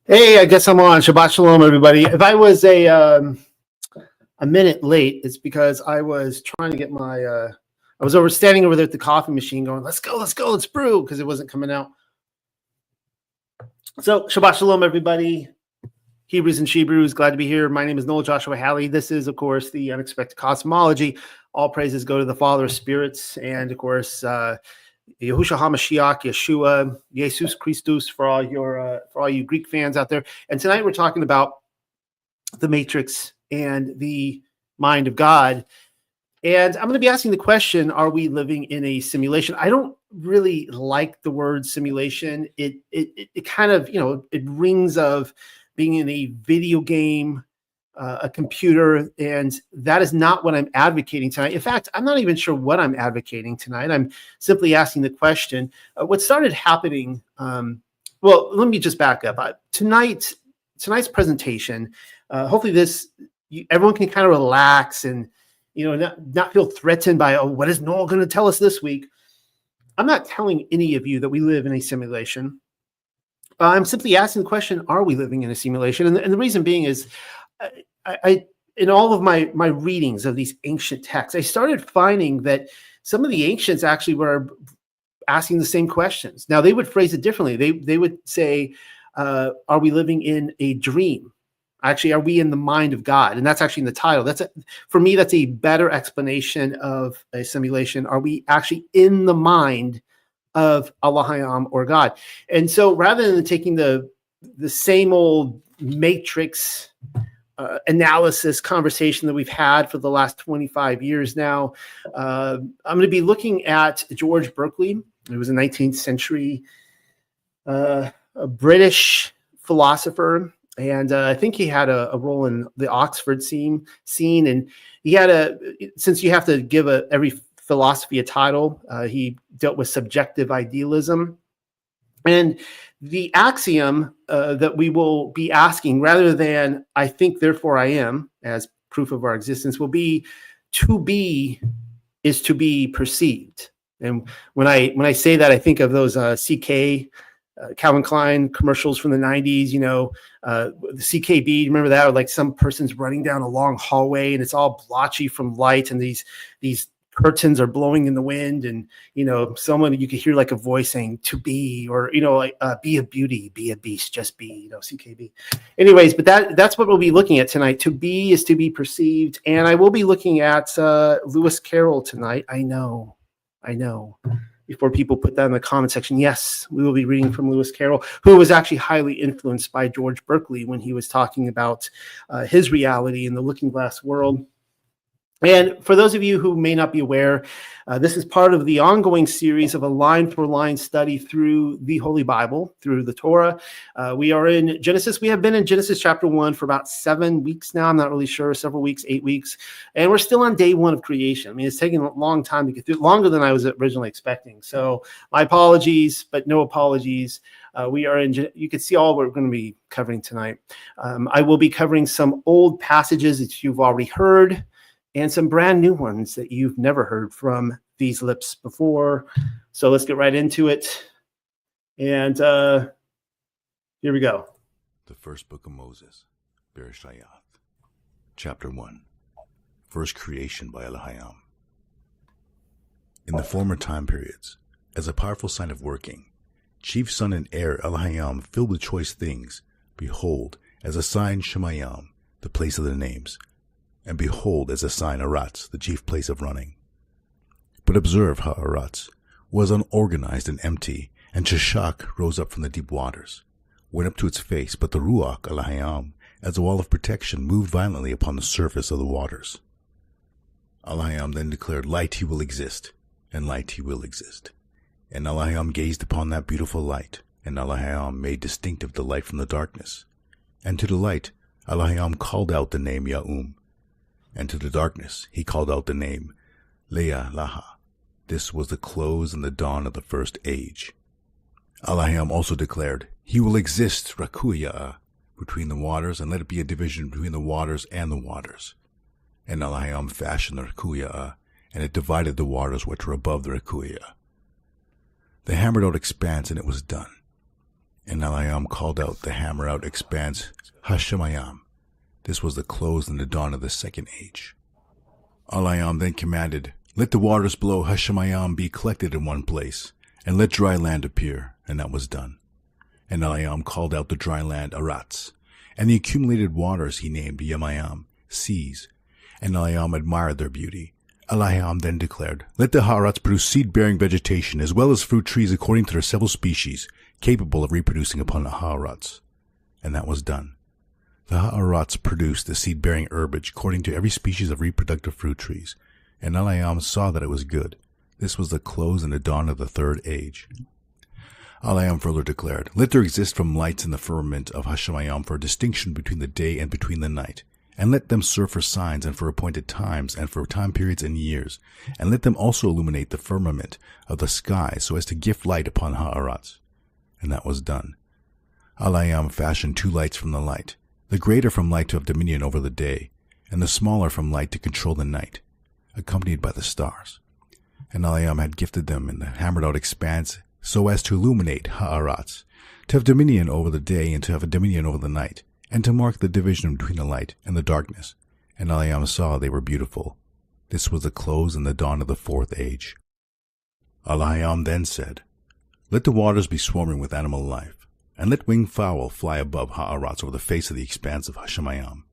Hey, I guess I'm on. Shabbat shalom, everybody. If I was a minute late, it's because I was trying to get my. I was standing over there at the coffee machine, going, "Let's go, let's brew," because it wasn't coming out. So Shabbat shalom, everybody. Hebrews and Shebrews, glad to be here. My name is Noel Joshua Halley. This is, of course, the Unexpected Cosmology. All praises go to the Father of Spirits, and of course, Yahushua HaMashiach, Yeshua, Jesus Christus, for all you Greek fans out there. And tonight we're talking about the Matrix and the mind of God. And I'm going to be asking the question: are we living in a simulation? I don't really like the word simulation. It kind of, it rings of being in a video game, a computer, and that is not what I'm advocating tonight. In fact, I'm not even sure what I'm advocating tonight. I'm simply asking the question. What started happening? Well, let me just back up. Tonight's presentation. Hopefully, everyone can kind of relax and not feel threatened by, what is Noel going to tell us this week? I'm not telling any of you that we live in a simulation. I'm simply asking the question: are we living in a simulation? And the reason being is, I in all of my readings of these ancient texts, I started finding that some of the ancients actually were asking the same questions. Now, they would phrase it differently. They would say, are we living in a dream? Actually, are we in the mind of God? And that's actually in the title. For me, that's a better explanation of a simulation. Are we actually in the mind of Allah Hayam, or God? And so rather than taking the same old matrix analysis conversation that we've had for the last 25 years now, I'm going to be looking at George Berkeley. He was a 19th century a British philosopher, and I think he had a role in the Oxford scene. And he had since you have to give every philosophy a title, he dealt with subjective idealism. And the axiom that we will be asking, rather than "I think, therefore I am," as proof of our existence, will be, to be is to be perceived. And when I say that, I think of those CK, Calvin Klein commercials from the 90s, the CKB, remember that? Or like some person's running down a long hallway and it's all blotchy from light, and these curtains are blowing in the wind, and someone, you could hear like a voice saying "to be," or be a beauty, be a beast, just be, CKB. Anyways, but that's what we'll be looking at tonight. To be is to be perceived. And I will be looking at Lewis Carroll tonight. I know. Before people put that in the comment section, yes, we will be reading from Lewis Carroll, who was actually highly influenced by George Berkeley when he was talking about his reality in the looking glass world. And for those of you who may not be aware, this is part of the ongoing series of a line-for-line study through the Holy Bible, through the Torah. We are in Genesis. We have been in Genesis chapter 1 for about 7 weeks now. I'm not really sure, several weeks, 8 weeks. And we're still on day 1 of creation. I mean, it's taking a long time to get through, longer than I was originally expecting. So my apologies, but no apologies. We are in, you can see all we're going to be covering tonight. I will be covering some old passages that you've already heard, and some brand new ones that you've never heard from these lips before. So let's get right into it. And here we go. The first book of Moses, Bereshit, chapter 1, first creation by Elohim. In the former time periods, as a powerful sign of working, chief son and heir Elohim filled with choice things, behold, as a sign Shemayim, the place of the names, and behold, as a sign, Aratz, the chief place of running. But observe how Aratz was unorganized and empty, and Sheshach rose up from the deep waters, went up to its face, but the Ruach, Elohim, as a wall of protection, moved violently upon the surface of the waters. Elohim then declared, light he will exist, and light he will exist. And Elohim gazed upon that beautiful light, and Elohim made distinctive the light from the darkness. And to the light, Elohim called out the name Ya'um, and to the darkness he called out the name Leah Laha. This was the close and the dawn of the first age. Elohim also declared, he will exist, Rakuya, between the waters, and let it be a division between the waters and the waters. And Elohim fashioned the Rakuya, and it divided the waters which were above the Rakuya. They hammered out expanse, and it was done. And Elayam called out the hammer-out expanse, Hashemayam. This was the close and the dawn of the second age. Elayam then commanded, let the waters below Hashemayam be collected in one place, and let dry land appear, and that was done. And Elayam called out the dry land Arats, and the accumulated waters he named Yamayam, seas, and Elayam admired their beauty. Elayam then declared, let the Ha'arats produce seed-bearing vegetation as well as fruit trees according to their several species, capable of reproducing upon the Ha'arats. And that was done. The Ha'arats produced the seed-bearing herbage according to every species of reproductive fruit trees, and Elayam saw that it was good. This was the close and the dawn of the third age. Elayam further declared, let there exist from lights in the firmament of Hashemayam for a distinction between the day and between the night, and let them serve for signs and for appointed times and for time periods and years, and let them also illuminate the firmament of the sky so as to gift light upon Ha'arats. And that was done. Elayam fashioned 2 lights from the light, the greater from light to have dominion over the day, and the smaller from light to control the night, accompanied by the stars. And Elayam had gifted them in the hammered-out expanse so as to illuminate Ha'arats, to have dominion over the day and to have a dominion over the night, and to mark the division between the light and the darkness. And Elayam saw they were beautiful. This was the close and the dawn of the fourth age. Elayam then said, let the waters be swarming with animal life, and let winged fowl fly above Ha'arats over the face of the expanse of Hashemayam.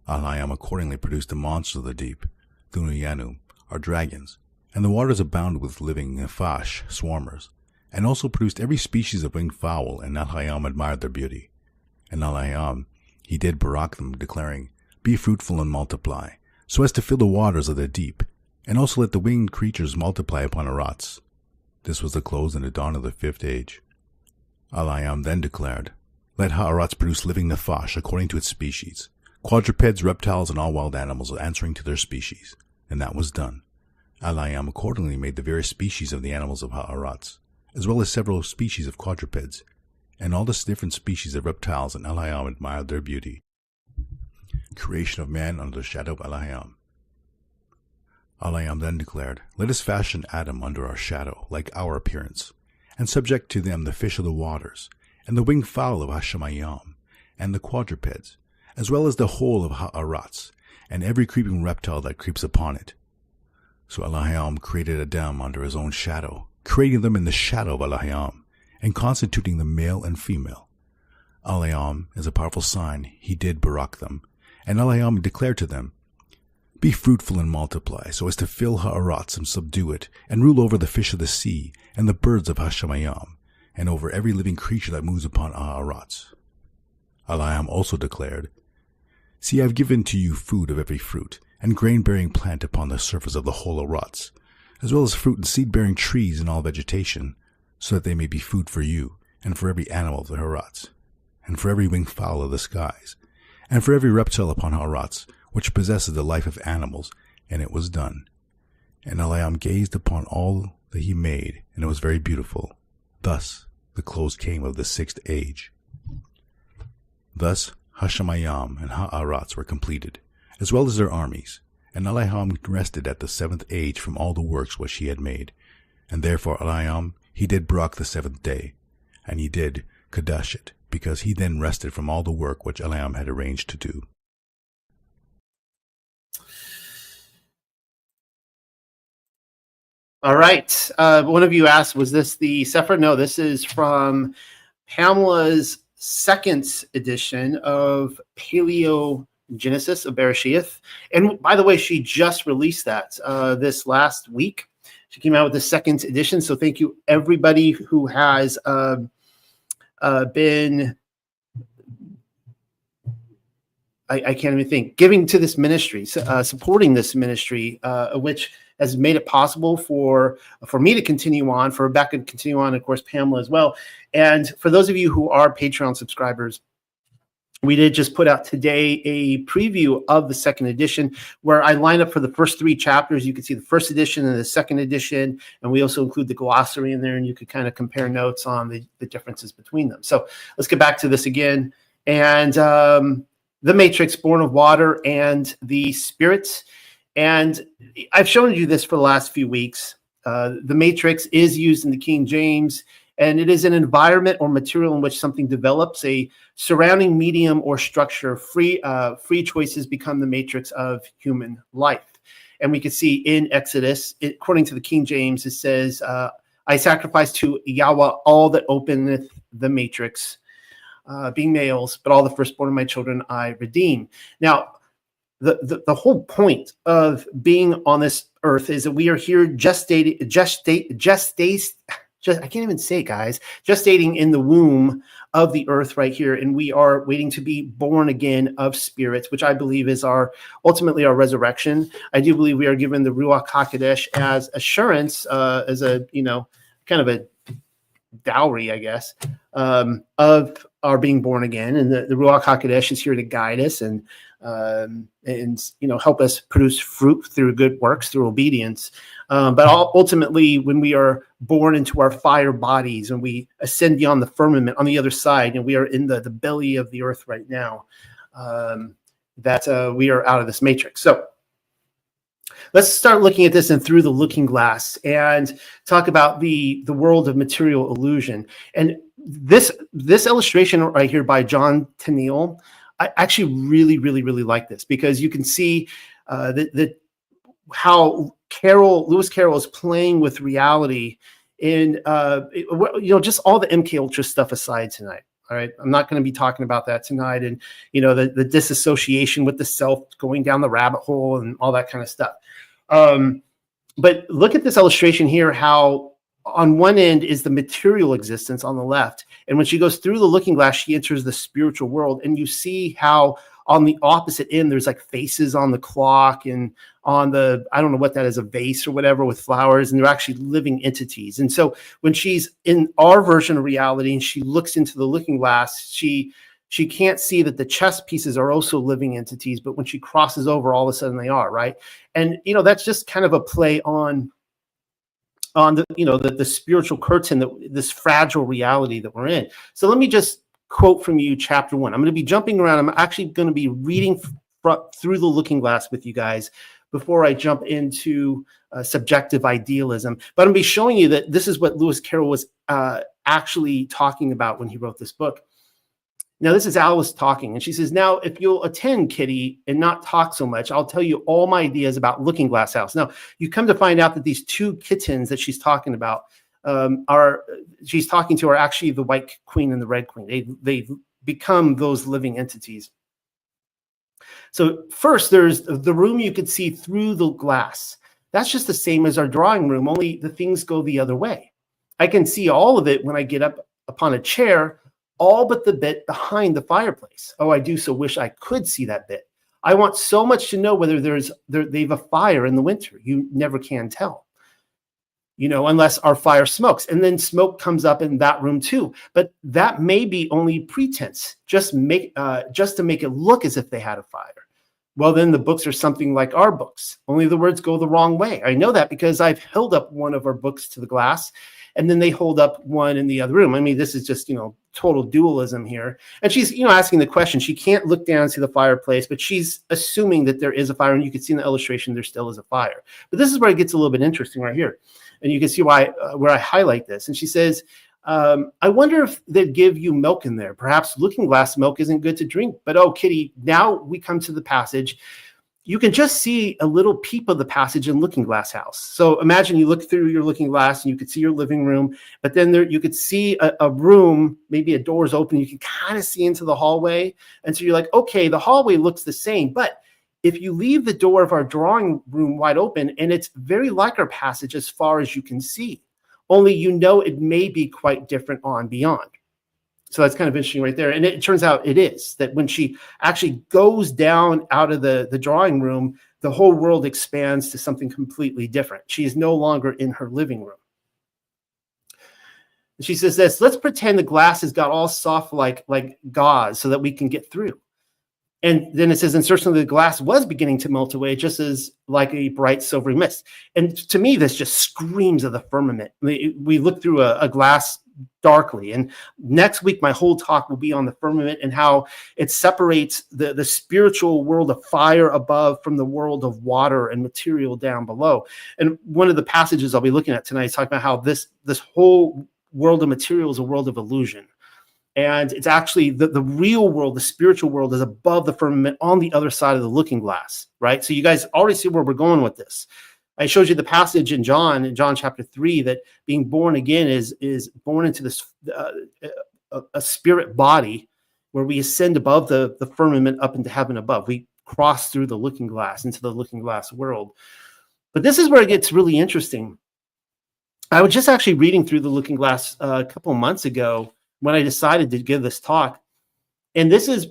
Elayam accordingly produced the monsters of the deep, Thunuyanu, or dragons, and the waters abounded with living Nephash, swarmers, and also produced every species of winged fowl, and Elayam admired their beauty. And Elayam, he did barak them, declaring, be fruitful and multiply, so as to fill the waters of the deep, and also let the winged creatures multiply upon Arats. This was the close and the dawn of the fifth age. Elayam then declared, let Ha'arats produce living Nephash according to its species, quadrupeds, reptiles, and all wild animals answering to their species. And that was done. Elayam accordingly made the various species of the animals of Ha'arats, as well as several species of quadrupeds, and all the different species of reptiles, and Elayam admired their beauty. Creation of man under the shadow of Elayam. Elayam then declared, let us fashion Adam under our shadow, like our appearance, and subject to them the fish of the waters, and the winged fowl of Hashemayam, and the quadrupeds, as well as the whole of Ha'arats, and every creeping reptile that creeps upon it. So Elayam created Adam under his own shadow, creating them in the shadow of Elayam, and constituting them male and female. Elayam, as a powerful sign, he did barak them, and Elayam declared to them, be fruitful and multiply, so as to fill Ha'arats and subdue it, and rule over the fish of the sea, and the birds of Hashemayam, and over every living creature that moves upon Ha'arats. Elayam also declared, see, I have given to you food of every fruit, and grain-bearing plant upon the surface of the whole Arats, as well as fruit and seed-bearing trees and all vegetation, so that they may be food for you, and for every animal of the Ha'arats, and for every winged fowl of the skies, and for every reptile upon Ha'arats, which possesses the life of animals. And it was done. And Elayam gazed upon all that he made, and it was very beautiful. Thus the close came of the sixth age. Thus Hashemayam and Ha'arats were completed, as well as their armies, and Elayam rested at the seventh age from all the works which he had made. And therefore Elayam, he did barak the seventh day, and he did kadosh it, because he then rested from all the work which Elayam had arranged to do. All right. One of you asked, was this the Sefer? No, this is from Pamela's second edition of Paleogenesis of Bereshith. And by the way, she just released that this last week. She came out with the second edition. So thank you, everybody who has been, I can't even think, giving to this ministry, supporting this ministry, which has made it possible for me to continue on, for Rebecca to continue on, and of course, Pamela as well. And for those of you who are Patreon subscribers, we did just put out today a preview of the second edition where I line up for the first 3 chapters. You can see the first edition and the second edition, and we also include the glossary in there, and you could kind of compare notes on the differences between them. So let's get back to this again. And the matrix, born of water, and the spirits. And I've shown you this for the last few weeks. The matrix is used in the King James And it is an environment or material in which something develops, a surrounding medium or structure. Free choices become the matrix of human life. And we can see in Exodus, according to the King James, it says, I sacrifice to Yahweh all that openeth the matrix, being males, but all the firstborn of my children I redeem. Now, the whole point of being on this earth is that we are here gestating in the womb of the earth right here, and we are waiting to be born again of spirits, which I believe is ultimately our resurrection. I do believe we are given the Ruach HaKodesh as assurance, as a kind of a dowry, I guess, of our being born again, and the Ruach HaKodesh is here to guide us and help us produce fruit through good works, through obedience. But ultimately, when we are born into our fire bodies and we ascend beyond the firmament on the other side, and we are in the belly of the earth right now, that we are out of this matrix. So let's start looking at this and through the looking glass and talk about the world of material illusion. And this illustration right here by John Tenniel, I actually really, really, really like this, because you can see how Lewis Carroll is playing with reality in, just all the MK Ultra stuff aside tonight. All right, I'm not going to be talking about that tonight, and the disassociation with the self, going down the rabbit hole, and all that kind of stuff. But look at this illustration here, how on one end is the material existence on the left. And when she goes through the looking glass, she enters the spiritual world. And you see how on the opposite end, there's like faces on the clock, and on the, I don't know what that is, a vase or whatever with flowers, and they're actually living entities. And so when she's in our version of reality and she looks into the looking glass, she can't see that the chess pieces are also living entities, but when she crosses over, all of a sudden they are, right? And, that's just kind of a play on the spiritual curtain, this fragile reality that we're in. So let me just quote from you, chapter 1. I'm going to be jumping around. I'm actually going to be reading through the looking glass with you guys before I jump into subjective idealism. But I'm going to be showing you that this is what Lewis Carroll was actually talking about when he wrote this book. Now, this is Alice talking, and she says, now, if you'll attend, Kitty, and not talk so much, I'll tell you all my ideas about Looking Glass House. Now, you come to find out that these two kittens that she's talking about are actually the White Queen and the Red Queen. They become those living entities. So first, there's the room you could see through the glass. That's just the same as our drawing room, only the things go the other way. I can see all of it when I get up upon a chair, all but the bit behind the fireplace. Oh, I do so wish I could see that bit. I want so much to know whether they've a fire in the winter. You never can tell, unless our fire smokes. And then smoke comes up in that room too. But that may be only pretense, just to make it look as if they had a fire. Well, then the books are something like our books, only the words go the wrong way. I know that because I've held up one of our books to the glass, and then they hold up one in the other room. I mean, this is just, total dualism here. And she's, asking the question. She can't look down and see the fireplace, but she's assuming that there is a fire. And you can see in the illustration, there still is a fire. But this is where it gets a little bit interesting right here. And you can see where I highlight this. And she says, I wonder if they'd give you milk in there. Perhaps looking glass milk isn't good to drink. But, oh, Kitty, now we come to the passage. You can just see a little peep of the passage in Looking Glass House. So imagine you look through your looking glass and you could see your living room, but then you could see a room, maybe a door's open. You can kind of see into the hallway. And so you're like, okay, the hallway looks the same. But if you leave the door of our drawing room wide open, and it's very like our passage as far as you can see, only it may be quite different on beyond. So that's kind of interesting right there. And it turns out it is, that when she actually goes down out of the drawing room, the whole world expands to something completely different. She is no longer in her living room. She says this, let's pretend the glass has got all soft like gauze so that we can get through. And then it says, and certainly the glass was beginning to melt away, just as like a bright silvery mist. And to me, this just screams of the firmament. We look through a glass darkly. And next week, my whole talk will be on the firmament and how it separates the spiritual world of fire above from the world of water and material down below. And one of the passages I'll be looking at tonight is talking about how this whole world of material is a world of illusion. And it's actually the real world, the spiritual world is above the firmament on the other side of the looking glass, right? So you guys already see where we're going with this. I showed you the passage in John chapter 3, that being born again is born into this a spirit body where we ascend above the firmament up into heaven above. We cross through the looking glass into the looking glass world. But this is where it gets really interesting. I was just actually reading through the looking glass a couple of months ago when I decided to give this talk. And this is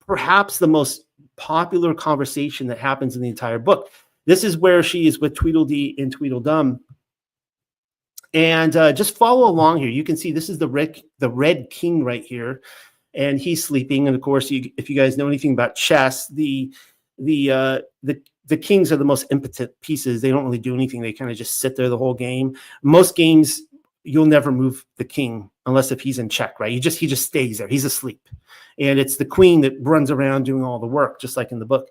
perhaps the most popular conversation that happens in the entire book. This is where she is with Tweedledee and Tweedle Dum. And just follow along here. You can see this is the red king right here. And he's sleeping. And of course, if you guys know anything about chess, the kings are the most impotent pieces. They don't really do anything. They kind of just sit there the whole game. Most games, you'll never move the king unless if he's in check, right? He just stays there. He's asleep. And it's the queen that runs around doing all the work, just like in the book.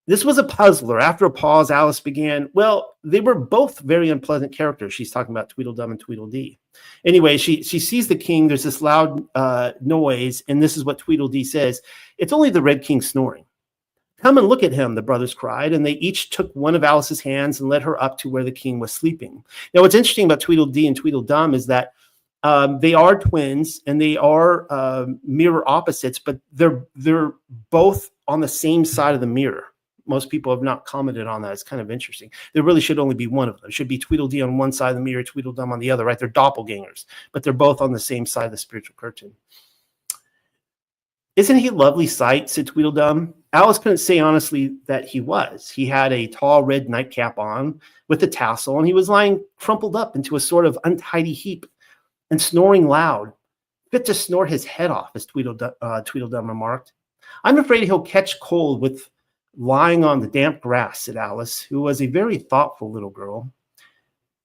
This was a puzzler. After a pause, Alice began, well, they were both very unpleasant characters. She's talking about Tweedledum and Tweedledee. Anyway, she sees the king. There's this loud noise, and this is what Tweedledee says. It's only the Red King snoring. Come and look at him, the brothers cried, and they each took one of Alice's hands and led her up to where the king was sleeping. Now, what's interesting about Tweedledee and Tweedledum is that they are twins, and they are mirror opposites, but they're both on the same side of the mirror. Most people have not commented on that. It's kind of interesting. There really should only be one of them. It should be Tweedledee on one side of the mirror, Tweedledum on the other, right? They're doppelgangers, but they're both on the same side of the spiritual curtain. Isn't he a lovely sight, said Tweedledum. Alice couldn't say honestly that he was. He had a tall red nightcap on with a tassel, and he was lying crumpled up into a sort of untidy heap and snoring loud, fit to snore his head off, as Tweedledum remarked. I'm afraid he'll catch cold with lying on the damp grass, said Alice, who was a very thoughtful little girl.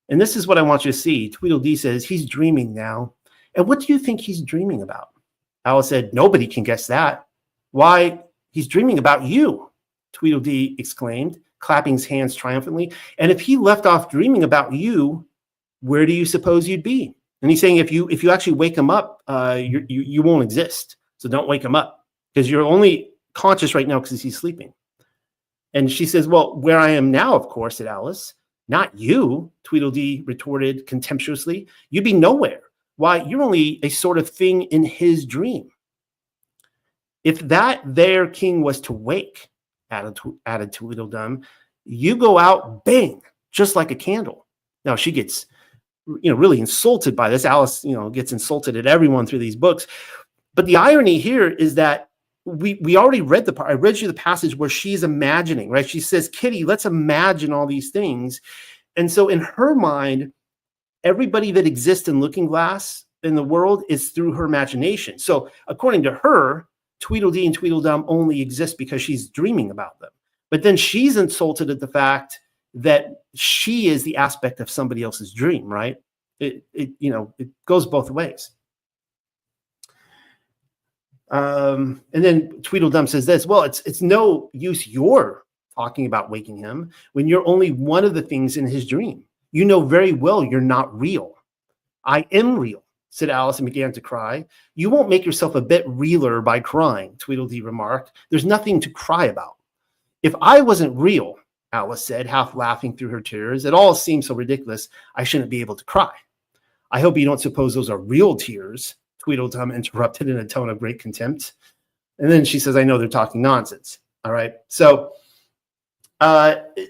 And this is what I want you to see. Tweedledee says, he's dreaming now. And what do you think he's dreaming about? Alice said, nobody can guess that. Why, he's dreaming about you, Tweedledee exclaimed, clapping his hands triumphantly. And if he left off dreaming about you, where do you suppose you'd be? And he's saying, if you actually wake him up, you won't exist. So don't wake him up, because you're only conscious right now because he's sleeping. And she says, well, where I am now, of course, said Alice. Not you, Tweedledee retorted contemptuously. You'd be nowhere. Why, you're only a sort of thing in his dream. If that there king was to wake, added Tweedledum, you go out, bang, just like a candle. Now, she gets really insulted by this. Alice, gets insulted at everyone through these books. But the irony here is that we already read the part. I read you the passage where she's imagining, right? She says, Kitty, let's imagine all these things. And so in her mind, everybody that exists in Looking Glass in the world is through her imagination. So according to her, Tweedledee and Tweedledum only exist because she's dreaming about them. But then she's insulted at the fact that she is the aspect of somebody else's dream, right? It goes both ways. And then Tweedledum says this, well, it's no use you're talking about waking him when you're only one of the things in his dream. You know very well you're not real. I am real, said Alice, and began to cry. You won't make yourself a bit realer by crying, Tweedledee remarked. There's nothing to cry about. If I wasn't real, Alice said, half laughing through her tears, it all seems so ridiculous, I shouldn't be able to cry. I hope you don't suppose those are real tears, Tweedledum interrupted in a tone of great contempt. And then she says, I know they're talking nonsense. All right. So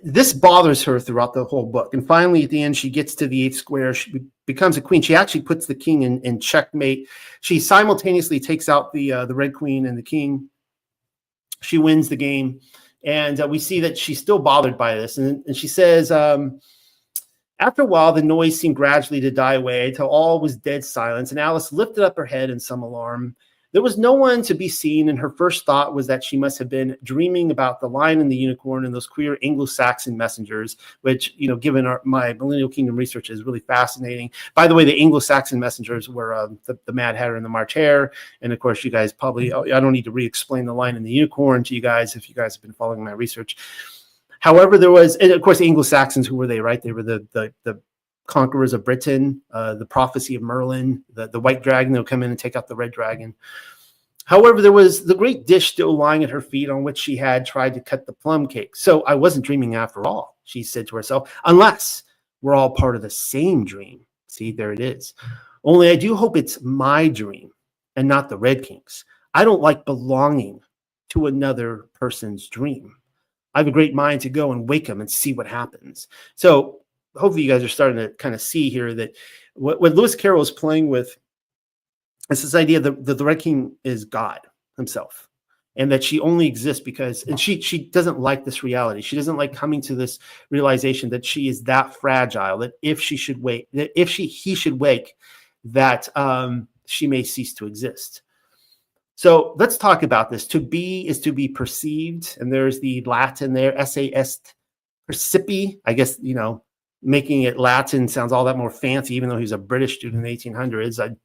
this bothers her throughout the whole book. And finally, at the end, she gets to the 8th square. She becomes a queen. She actually puts the king in checkmate. She simultaneously takes out the Red Queen and the king. She wins the game. And we see that she's still bothered by this. And she says, after a while, the noise seemed gradually to die away till all was dead silence, and Alice lifted up her head in some alarm. There was no one to be seen, and her first thought was that she must have been dreaming about the Lion and the Unicorn and those queer Anglo-Saxon messengers, which, given my Millennial Kingdom research, is really fascinating. By the way, the Anglo-Saxon messengers were the Mad Hatter and the March Hare, and of course, you guys probably, I don't need to re-explain the Lion and the Unicorn to you guys if you guys have been following my research. However, there was, and of course, the Anglo-Saxons, who were they, right? They were the conquerors of Britain, the prophecy of Merlin, the white dragon that will come in and take out the red dragon. However, there was the great dish still lying at her feet on which she had tried to cut the plum cake. So I wasn't dreaming after all, she said to herself, unless we're all part of the same dream. See, there it is. Only I do hope it's my dream and not the Red King's. I don't like belonging to another person's dream. I have a great mind to go and wake them and see what happens. So hopefully you guys are starting to kind of see here that what Lewis Carroll is playing with is this idea that the Red King is God himself, and that she only exists because, and she doesn't like this reality. She doesn't like coming to this realization that she is that fragile, that if she should wake, that if he should wake, that she may cease to exist. So let's talk about this. To be is to be perceived, and there's the Latin there, esse est percipi. I guess, making it Latin sounds all that more fancy, even though he was a British student in the 1800s.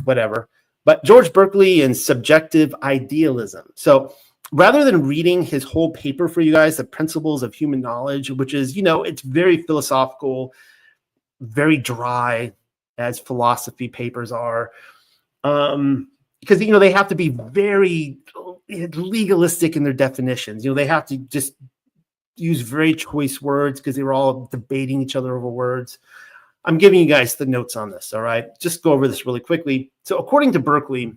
Whatever. But George Berkeley and subjective idealism. So rather than reading his whole paper for you guys, The Principles of Human Knowledge, which is, it's very philosophical, very dry, as philosophy papers are, because, they have to be very legalistic in their definitions. They have to just use very choice words because they were all debating each other over words. I'm giving you guys the notes on this, all right? Just go over this really quickly. So according to Berkeley,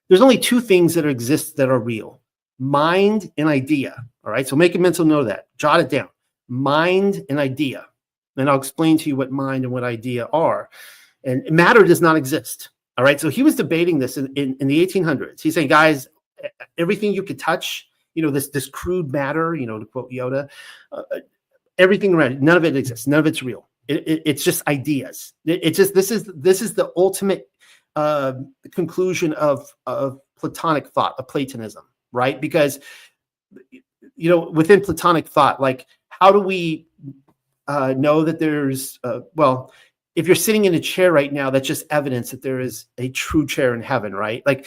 there's only two things that exist that are real: mind and idea, all right? So make a mental note of that. Jot it down. Mind and idea. And I'll explain to you what mind and what idea are. And matter does not exist, all right? So he was debating this in the 1800s. He's saying, guys, everything you could touch, this crude matter, to quote Yoda, everything around it, none of it exists. None of it's real. It's just ideas. It's just this is the ultimate conclusion of Platonic thought, of Platonism, right? Because within Platonic thought, like, how do we know that there's if you're sitting in a chair right now, that's just evidence that there is a true chair in heaven, right? Like,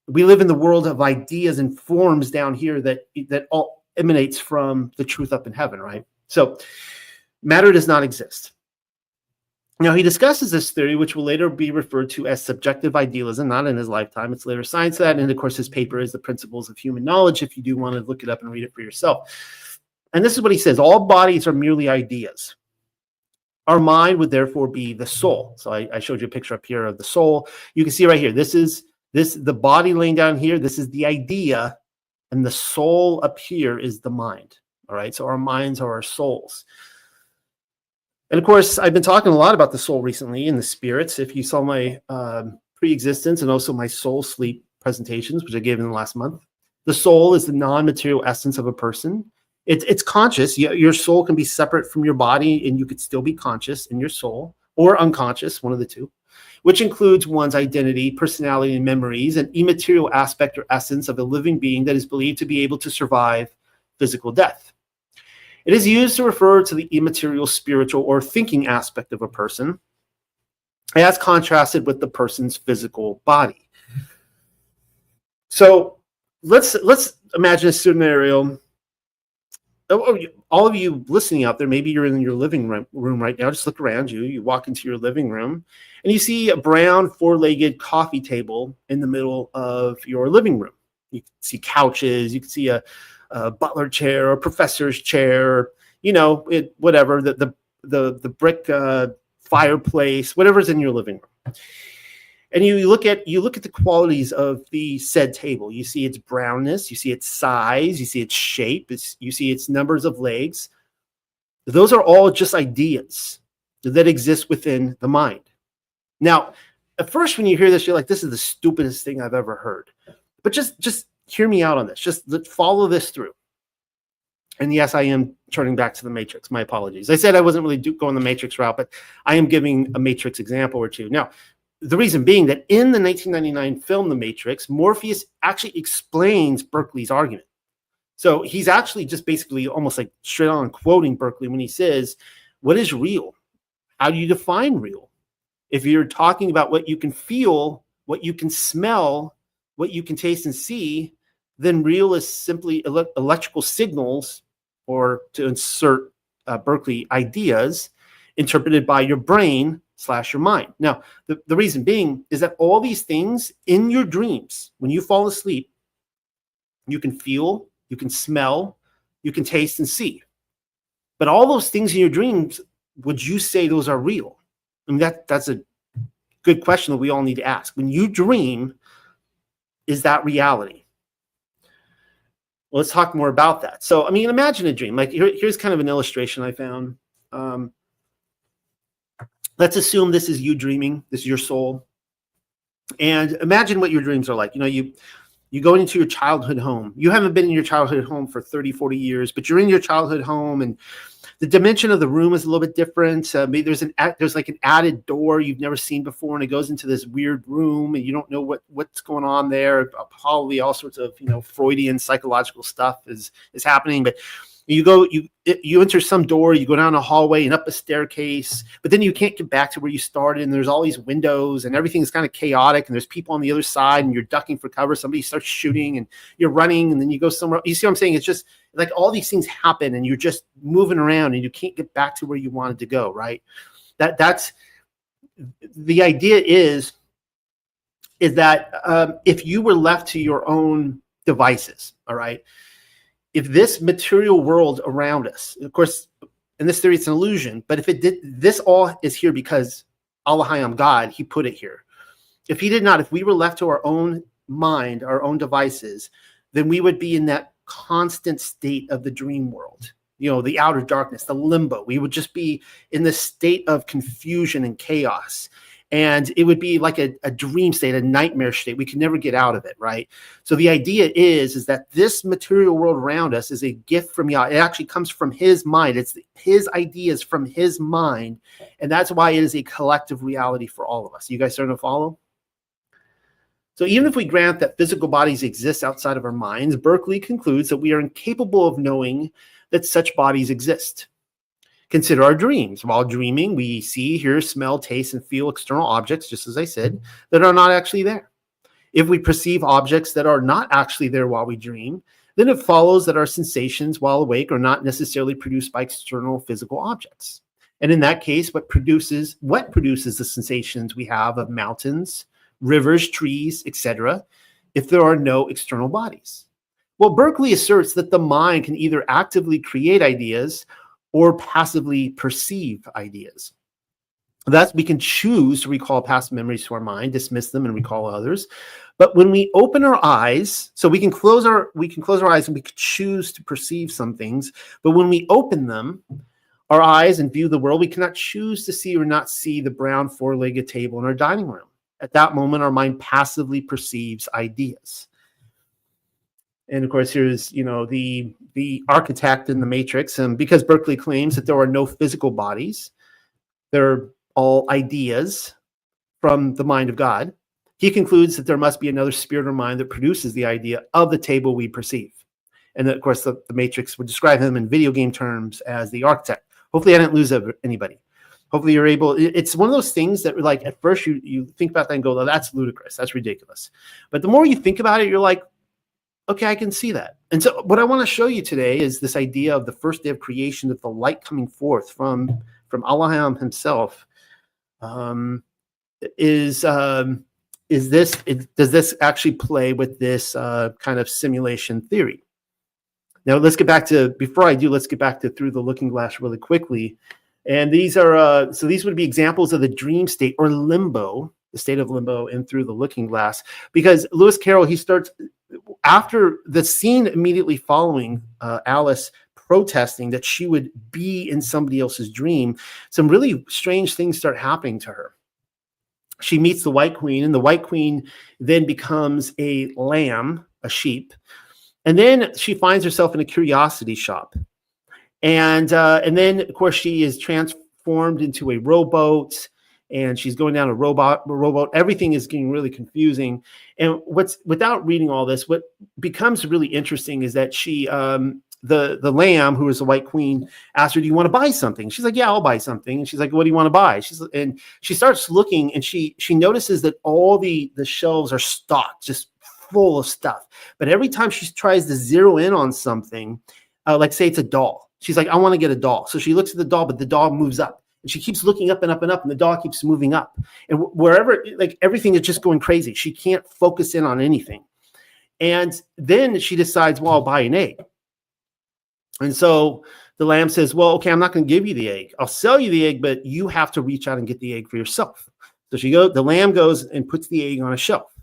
we live in the world of ideas and forms down here that all emanates from the truth up in heaven, right? So matter does not exist. Now, he discusses this theory, which will later be referred to as subjective idealism, not in his lifetime. It's later assigned to that. And of course, his paper is The Principles of Human Knowledge, if you do want to look it up and read it for yourself. And this is what he says: all bodies are merely ideas. Our mind would therefore be the soul. So I showed you a picture up here of the soul. You can see right here, this is the body laying down here. This is the idea, and the soul up here is the mind. All right, so our minds are our souls. And of course, I've been talking a lot about the soul recently and the spirits. If you saw my pre-existence and also my soul sleep presentations, which I gave in the last month, the soul is the non-material essence of a person. It's conscious. Your soul can be separate from your body, and you could still be conscious in your soul, or unconscious, one of the two, which includes one's identity, personality, and memories, an immaterial aspect or essence of a living being that is believed to be able to survive physical death. It is used to refer to the immaterial, spiritual, or thinking aspect of a person, as contrasted with the person's physical body. So let's imagine a scenario. All of you listening out there, maybe you're in your living room right now. Just look around you. You walk into your living room, and you see a brown four-legged coffee table in the middle of your living room. You can see couches. You can see a butler chair or professor's chair, whatever, the brick fireplace, whatever's in your living room. And you look at the qualities of the said table. You see its brownness, you see its size, you see its shape, you see its numbers of legs. Those are all just ideas that exist within the mind. Now, at first, when you hear this, you're like, this is the stupidest thing I've ever heard. But just hear me out on this. Just follow this through. And yes, I am turning back to the Matrix. My apologies. I said I wasn't really going the Matrix route, but I am giving a Matrix example or two. Now, the reason being that in the 1999 film, The Matrix, Morpheus actually explains Berkeley's argument. So he's actually just basically almost like straight on quoting Berkeley when he says, what is real? How do you define real? If you're talking about what you can feel, what you can smell, what you can taste and see, then real is simply electrical signals, or to insert Berkeley, ideas interpreted by your brain / your mind. Now, the reason being is that all these things in your dreams, when you fall asleep, you can feel, you can smell, you can taste and see. But all those things in your dreams, would you say those are real? I mean, that's a good question that we all need to ask. When you dream, is that reality? Well, let's talk more about that. So, I mean, imagine a dream. Like here's kind of an illustration I found. Let's assume this is you dreaming. This is your soul. And imagine what your dreams are like. You know, you go into your childhood home. You haven't been in your childhood home for 30, 40 years, but you're in your childhood home, and the dimension of the room is a little bit different. Maybe there's like an added door you've never seen before, and it goes into this weird room, and you don't know what's going on there. Probably all sorts of Freudian psychological stuff is happening. But you enter some door, you go down a hallway and up a staircase, but then you can't get back to where you started, and there's all these windows, and everything's kind of chaotic, and there's people on the other side, and you're ducking for cover. Somebody starts shooting, and you're running, and then you go somewhere. You see what I'm saying? It's just like all these things happen, and you're just moving around, and you can't get back to where you wanted to go, right? That's the idea is that if you were left to your own devices, all right, if this material world around us, of course, in this theory, it's an illusion, but if it did, this all is here because Allahayam, God, he put it here. If he did not, if we were left to our own mind, our own devices, then we would be in that constant state of the dream world, the outer darkness, the limbo. We would just be in this state of confusion and chaos. And it would be like a dream state, a nightmare state. We can never get out of it, right? So the idea is that this material world around us is a gift from Yah. It actually comes from his mind. It's his ideas from his mind. And that's why it is a collective reality for all of us. You guys starting to follow? So even if we grant that physical bodies exist outside of our minds, Berkeley concludes that we are incapable of knowing that such bodies exist. Consider our dreams. While dreaming, we see, hear, smell, taste, and feel external objects, just as I said, that are not actually there. If we perceive objects that are not actually there while we dream, then it follows that our sensations while awake are not necessarily produced by external physical objects. And in that case, what produces the sensations we have of mountains, rivers, trees, etc., if there are no external bodies? Well, Berkeley asserts that the mind can either actively create ideas or passively perceive ideas. Thus, we can choose to recall past memories to our mind, dismiss them, and recall others. But when we open our eyes, so we can close our eyes and we can choose to perceive some things. But when we open them, our eyes, and view the world, we cannot choose to see or not see the brown four-legged table in our dining room. At that moment, our mind passively perceives ideas. And of course, here's the architect in the Matrix, and because Berkeley claims that there are no physical bodies, they're all ideas from the mind of God, he concludes that there must be another spirit or mind that produces the idea of the table we perceive. And of course, the Matrix would describe him in video game terms as the architect. Hopefully, I didn't lose anybody. Hopefully, you're able. It's one of those things that, like, at first you think about that and go, "Oh, that's ludicrous. That's ridiculous." But the more you think about it, you're like, okay, I can see that. And so what I want to show you today is this idea of the first day of creation, of the light coming forth from Allahayam himself. Does this actually play with this kind of simulation theory? Now, let's get back to Through the Looking Glass really quickly. And these are, these would be examples of the dream state or limbo, the state of limbo in Through the Looking Glass, because Lewis Carroll, he starts after the scene immediately following Alice protesting that she would be in somebody else's dream. Some really strange things start happening to her. She meets the White Queen, and the White Queen then becomes a lamb, a sheep. And then she finds herself in a curiosity shop. And then, of course, she is transformed into a rowboat, and she's going down a rowboat. Everything is getting really confusing. And without reading all this, what becomes really interesting is that she, the lamb, who is the White Queen, asks her, "Do you want to buy something?" She's like, "Yeah, I'll buy something." And she's like, "What do you want to buy?" And she starts looking, and she notices that all the shelves are stocked, just full of stuff. But every time she tries to zero in on something, like say it's a doll, she's like, "I want to get a doll." So she looks at the doll, but the doll moves up. And she keeps looking up and up and up, and the dog keeps moving up. And wherever, like everything is just going crazy. She can't focus in on anything. And then she decides, well, I'll buy an egg. And so the lamb says, well, okay, I'm not going to give you the egg. I'll sell you the egg, but you have to reach out and get the egg for yourself. So the lamb goes and puts the egg on a shelf.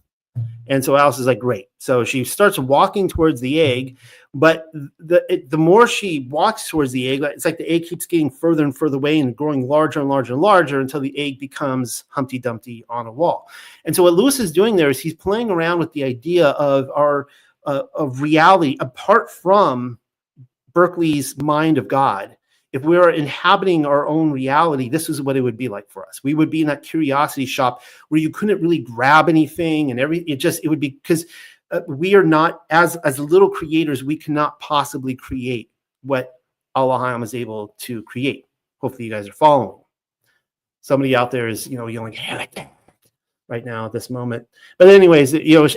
And so Alice is like, great. So she starts walking towards the egg, but the more she walks towards the egg, it's like the egg keeps getting further and further away and growing larger and larger and larger until the egg becomes Humpty Dumpty on a wall. And so what Lewis is doing there is he's playing around with the idea of of reality apart from Berkeley's mind of God. If we are inhabiting our own reality, this is what it would be like for us. We would be in that curiosity shop where you couldn't really grab anything, and it would be because we are not, as little creators, we cannot possibly create what Allah is able to create. Hopefully you guys are following. Somebody out there is, yelling right now at this moment. But anyways,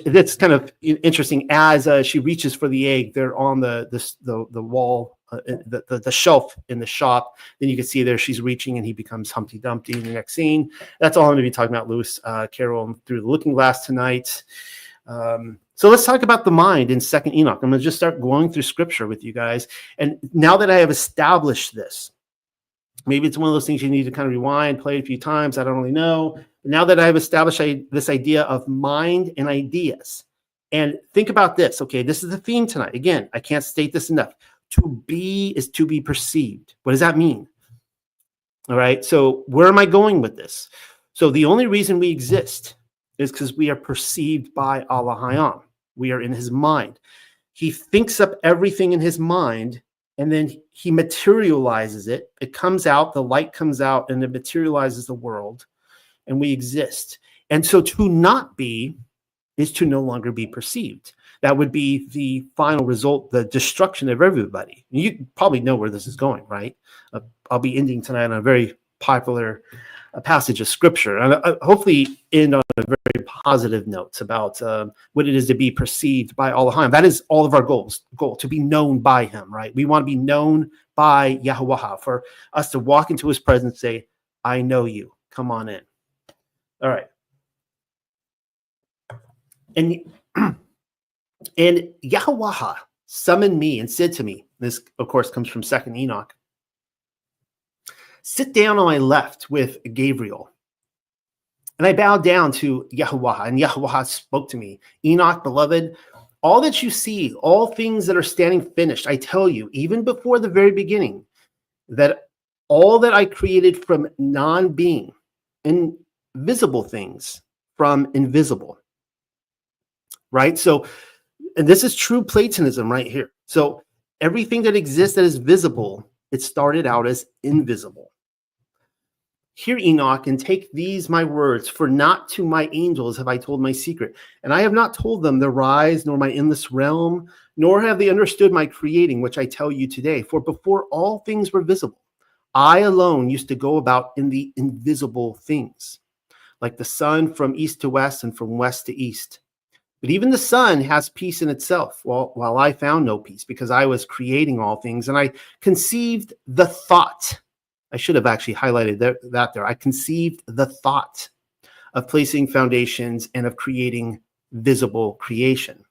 that's kind of interesting. As she reaches for the egg, they're on the wall, the shelf in the shop. Then you can see there she's reaching, and he becomes Humpty Dumpty in the next scene. That's all I'm going to be talking about, Lewis Carroll, through the Looking Glass tonight. So let's talk about the mind in 2nd Enoch. I'm going to just start going through scripture with you guys. And now that I have established this, maybe it's one of those things you need to kind of rewind, play it a few times. I don't really know. But now that I have established this idea of mind and ideas, and think about this. Okay, this is the theme tonight. Again, I can't state this enough. To be is to be perceived. What does that mean? All right. So where am I going with this? So the only reason we exist is because we are perceived by Allah Hayam. We are in his mind. He thinks up everything in his mind, and then he materializes it. It comes out, the light comes out, and it materializes the world, and we exist. And so to not be is to no longer be perceived. That would be the final result, the destruction of everybody. You probably know where this is going, right? I'll be ending tonight on a very popular passage of scripture, and hopefully end on a very positive note about what it is to be perceived by Allah. That is all of our goal, to be known by him, right? We want to be known by Yahweh, for us to walk into his presence and say, I know you, come on in. All right. And Yahweh summoned me and said to me, this of course comes from 2nd Enoch, sit down on my left with Gabriel. And I bowed down to Yahweh, and Yahweh spoke to me, Enoch, beloved, all that you see, all things that are standing finished, I tell you, even before the very beginning, that all that I created from non-being, invisible things from invisible. Right? So, and this is true Platonism right here. So everything that exists that is visible, it started out as invisible. Hear, Enoch, and take these my words, for not to my angels have I told my secret, and I have not told them the rise, nor my endless realm, nor have they understood my creating, which I tell you today. For before all things were visible, I alone used to go about in the invisible things, like the sun from east to west and from west to east. But even the sun has peace in itself, while I found no peace, because I was creating all things, and I conceived the thought. I should have actually highlighted that there. I conceived the thought of placing foundations and of creating visible creation.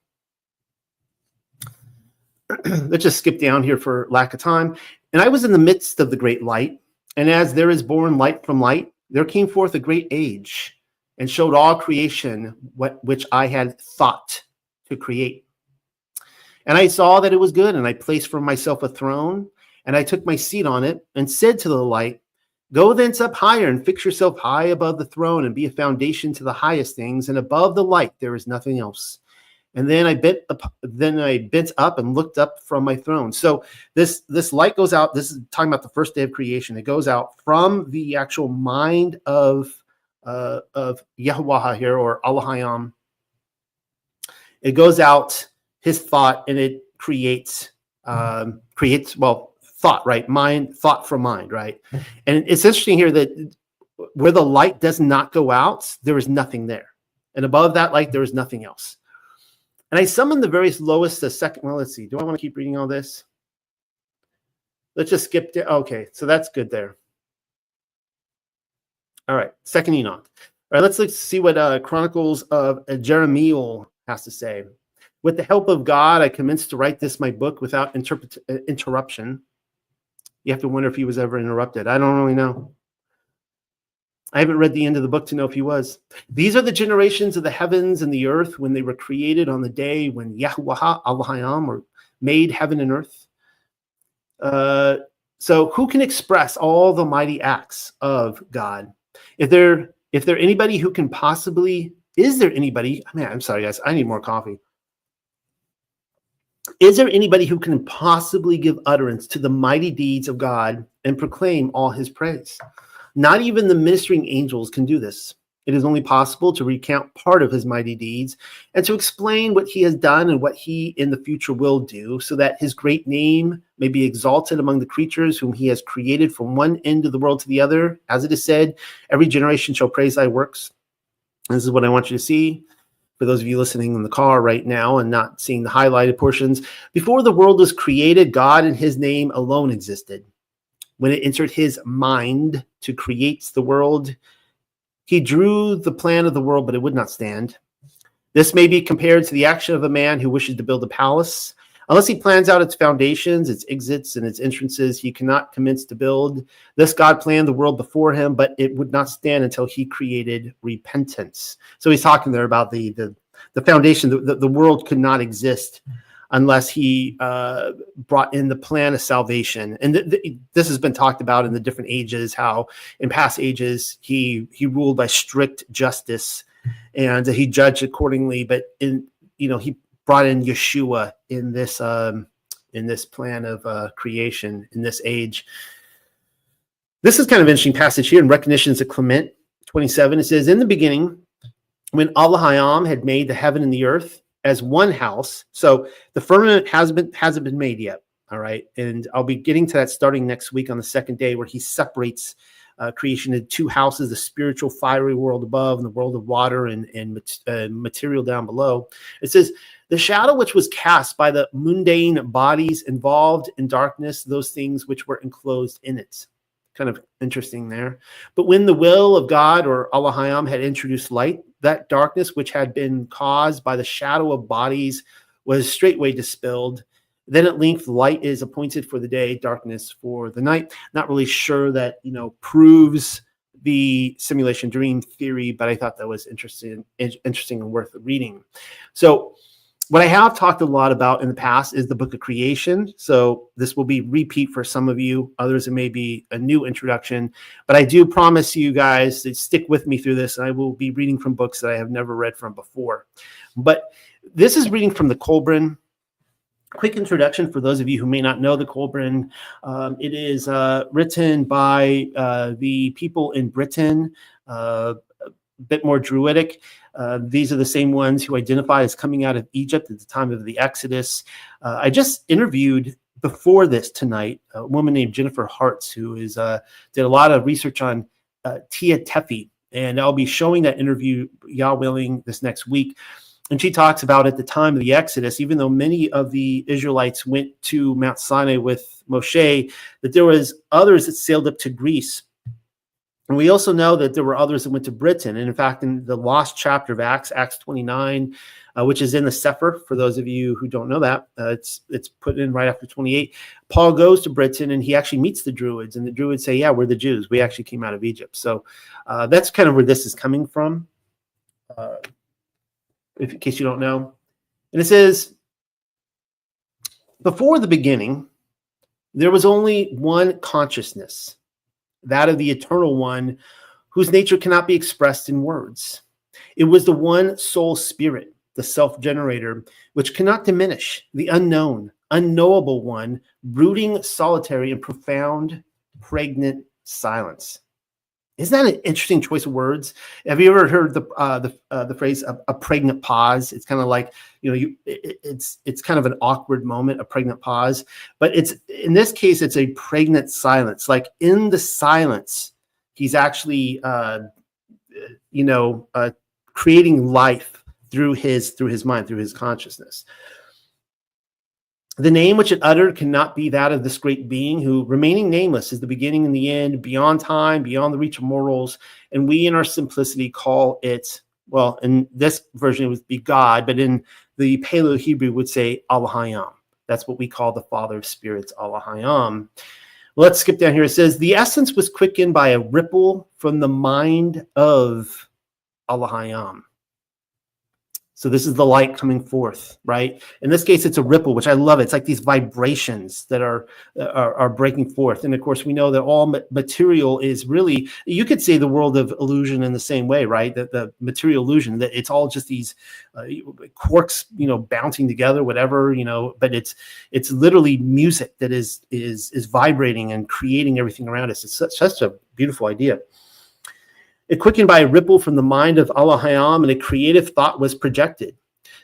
Let's just skip down here for lack of time. And I was in the midst of the great light, and as there is born light from light, there came forth a great age, and showed all creation which I had thought to create. And I saw that it was good, and I placed for myself a throne, and I took my seat on it, and said to the light, go thence up higher, and fix yourself high above the throne, and be a foundation to the highest things, and above the light there is nothing else. And then I bent up and looked up from my throne. So this light goes out. This is talking about the first day of creation. It goes out from the actual mind of Yahweh here, or Allahayam. It goes out, his thought, and it creates thought, right? Mind, thought from mind, right? And it's interesting here that where the light does not go out, there is nothing there. And above that light, there is nothing else. And I summoned the very lowest, the second, well, let's see. Do I want to keep reading all this? Let's just skip to, okay, so that's good there. All right, Second Enoch. All right, let's see what Chronicles of Jeremiah has to say. With the help of God, I commenced to write my book without interruption. You have to wonder if he was ever interrupted. I don't really know. I haven't read the end of the book to know if he was. These are the generations of the heavens and the earth when they were created on the day when Yahuwah Elohim or made heaven and earth. So who can express all the mighty acts of God? If there anybody who can possibly, is there anybody, man, I'm sorry guys, I need more coffee. Is there anybody who can possibly give utterance to the mighty deeds of God and proclaim all his praise? Not even the ministering angels can do this. It is only possible to recount part of his mighty deeds and to explain what he has done and what he in the future will do, so that his great name may be exalted among the creatures whom he has created from one end of the world to the other. As it is said, every generation shall praise thy works. This is what I want you to see. For those of you listening in the car right now and not seeing the highlighted portions, before the world was created, God and his name alone existed. When it entered his mind to create the world, he drew the plan of the world, but it would not stand. This may be compared to the action of a man who wishes to build a palace. Unless he plans out its foundations, its exits, and its entrances, he cannot commence to build. Thus God planned the world before him, but it would not stand until he created repentance. So he's talking there about the foundation. The world could not exist unless he brought in the plan of salvation. And this has been talked about in the different ages, how in past ages he ruled by strict justice and he judged accordingly. But he brought in Yeshua in this plan of creation in this age. This is kind of an interesting passage here in Recognitions of Clement 27. It says, in the beginning, when Elohim had made the heaven and the earth as one house. So the firmament hasn't been made yet. All right. And I'll be getting to that starting next week on the second day, where he separates creation into two houses, the spiritual fiery world above and the world of water and material down below. It says, the shadow which was cast by the mundane bodies involved in darkness, those things which were enclosed in it. Kind of interesting there. But when the will of God or Elohim had introduced light, that darkness which had been caused by the shadow of bodies was straightway dispelled. Then at length light is appointed for the day, darkness for the night. Not really sure that proves the simulation dream theory, but I thought that was interesting and worth reading. So what I have talked a lot about in the past is the book of creation. So this will be repeat for some of you. Others, it may be a new introduction. But I do promise you guys to stick with me through this. And I will be reading from books that I have never read from before. But this is reading from the Kolbrin. Quick introduction for those of you who may not know the Kolbrin. It is written by the people in Britain, a bit more Druidic. These are the same ones who identify as coming out of Egypt at the time of the Exodus. I just interviewed before this tonight a woman named Jennifer Hartz, who did a lot of research on Tia Tefi, and I'll be showing that interview, Yah willing, this next week. And she talks about at the time of the Exodus, even though many of the Israelites went to Mount Sinai with Moshe, that there was others that sailed up to Greece. And we also know that there were others that went to Britain. And in fact, in the lost chapter of Acts 29, which is in the Sefer, for those of you who don't know that, it's put in right after 28. Paul goes to Britain and he actually meets the Druids. And the Druids say, yeah, we're the Jews. We actually came out of Egypt. So that's kind of where this is coming from. In case you don't know. And it says, before the beginning, there was only one consciousness, that of the eternal one, whose nature cannot be expressed in words. It was the one soul spirit, the self-generator, which cannot diminish, the unknown, unknowable one, brooding, solitary, and profound, pregnant silence. Isn't that an interesting choice of words? Have you ever heard the phrase a pregnant pause? It's kind of like, it's kind of an awkward moment, a pregnant pause. But it's, in this case, it's a pregnant silence. Like in the silence, he's actually, creating life through his mind, through his consciousness. The name which it uttered cannot be that of this great being who, remaining nameless, is the beginning and the end, beyond time, beyond the reach of mortals. And we, in our simplicity, call it, well, in this version, it would be God, but in the Paleo Hebrew, would say Elohim. That's what we call the Father of Spirits, Elohim. Let's skip down here. It says, the essence was quickened by a ripple from the mind of Elohim. So this is the light coming forth, right? In this case, it's a ripple, which I love. It's like these vibrations that are breaking forth. And of course, we know that all material is really, you could say the world of illusion in the same way, right? That the material illusion, that it's all just these quarks, bouncing together, whatever, but it's literally music that is vibrating and creating everything around us. It's such a beautiful idea. It quickened by a ripple from the mind of Elohim, and a creative thought was projected.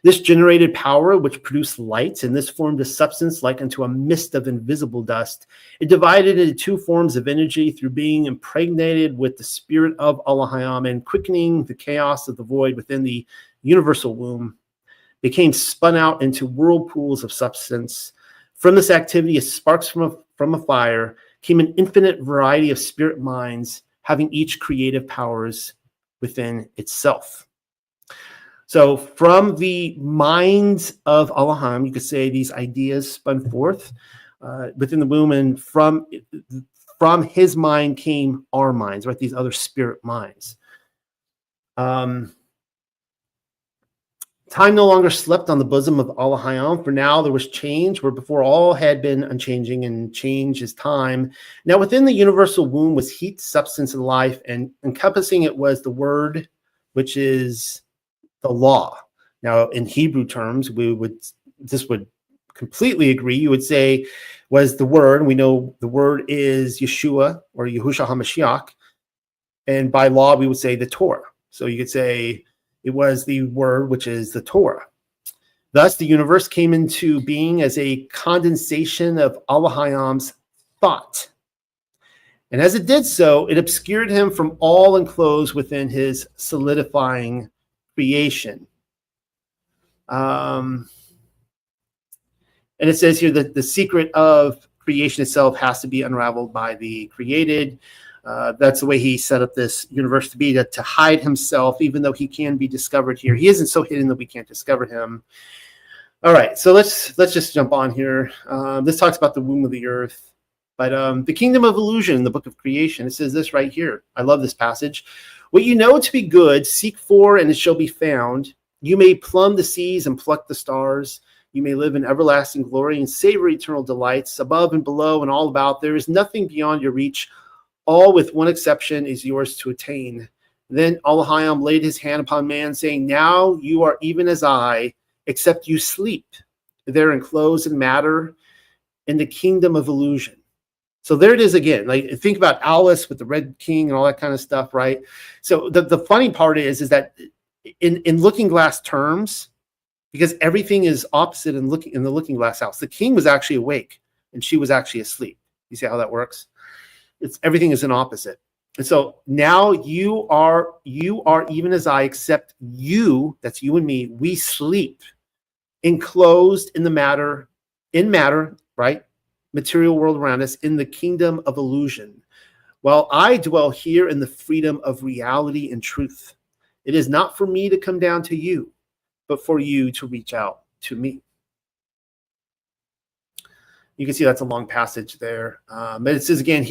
This generated power, which produced light, and this formed a substance like unto a mist of invisible dust. It divided into two forms of energy through being impregnated with the spirit of Elohim and quickening the chaos of the void within the universal womb. Became spun out into whirlpools of substance. From this activity, as sparks from a fire, came an infinite variety of spirit minds, having each creative powers within itself. So from the minds of Elohim, you could say these ideas spun forth within the womb, and from his mind came our minds, right? These other spirit minds. Time no longer slept on the bosom of Elohim, for now there was change, where before all had been unchanging, and change is time. Now within the universal womb was heat, substance, and life, and encompassing it was the word, which is the law. Now in Hebrew terms, this would completely agree. You would say was the word. We know the word is Yeshua or Yahushua HaMashiach, and by law we would say the Torah. So you could say it was the word, which is the Torah. Thus, the universe came into being as a condensation of Elohim's thought. And as it did so, it obscured him from all enclosed within his solidifying creation. And it says here that the secret of creation itself has to be unraveled by the created. That's the way he set up this universe to be, to hide himself, even though he can be discovered here. He isn't so hidden that we can't discover him. All right, so let's just jump on here. This talks about the womb of the earth, but the kingdom of illusion in the book of creation. It says this right here. I love this passage. What you know to be good, seek for, and it shall be found. You may plumb the seas and pluck the stars. You may live in everlasting glory and savor eternal delights. Above and below and all about, there is nothing beyond your reach. All with one exception is yours to attain. Then Elohim laid his hand upon man, saying, now you are even as I, except you sleep there enclosed in matter in the kingdom of illusion. So there it is again. Like, think about Alice with the Red King and all that kind of stuff, right? So the funny part is that in Looking Glass terms, because everything is opposite in the Looking Glass house, the king was actually awake and she was actually asleep. You see how that works? Everything is an opposite. And so now you are even as I, except you, that's you and me, we sleep enclosed in matter, right? Material world around us, in the kingdom of illusion, while I dwell here in the freedom of reality and truth. It is not for me to come down to you, but for you to reach out to me. You can see that's a long passage there. But it says again,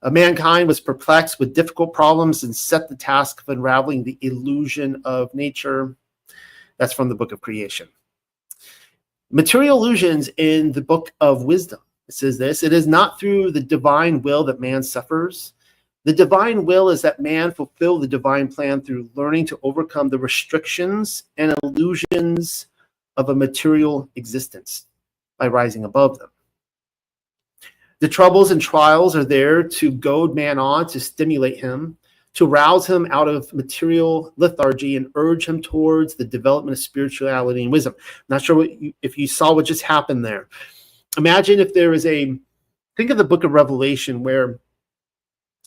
mankind was perplexed with difficult problems and set the task of unraveling the illusion of nature. That's from the book of creation. Material illusions in the book of wisdom. It says this: it is not through the divine will that man suffers. The divine will is that man fulfill the divine plan through learning to overcome the restrictions and illusions of a material existence by rising above them. The troubles and trials are there to goad man on, to stimulate him, to rouse him out of material lethargy and urge him towards the development of spirituality and wisdom. I'm not sure if you saw what just happened there. Imagine if there is think of the book of Revelation, where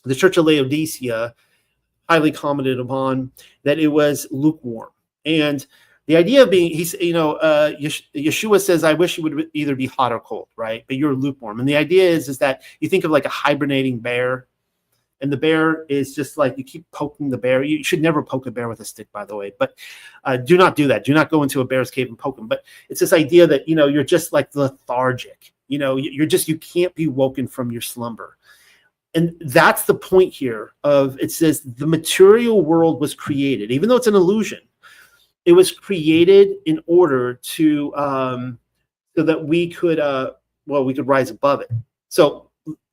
the church of Laodicea highly commented upon that it was lukewarm. And The idea of being, Yeshua says, I wish you would either be hot or cold, right? But you're lukewarm. And the idea is that you think of like a hibernating bear, and the bear is just like, you keep poking the bear. You should never poke a bear with a stick, by the way, but do not do that. Do not go into a bear's cave and poke him. But it's this idea that, you're just like lethargic. You can't be woken from your slumber. And that's the point here of, it says the material world was created, even though it's an illusion. It was created in order to, so that we could rise above it. So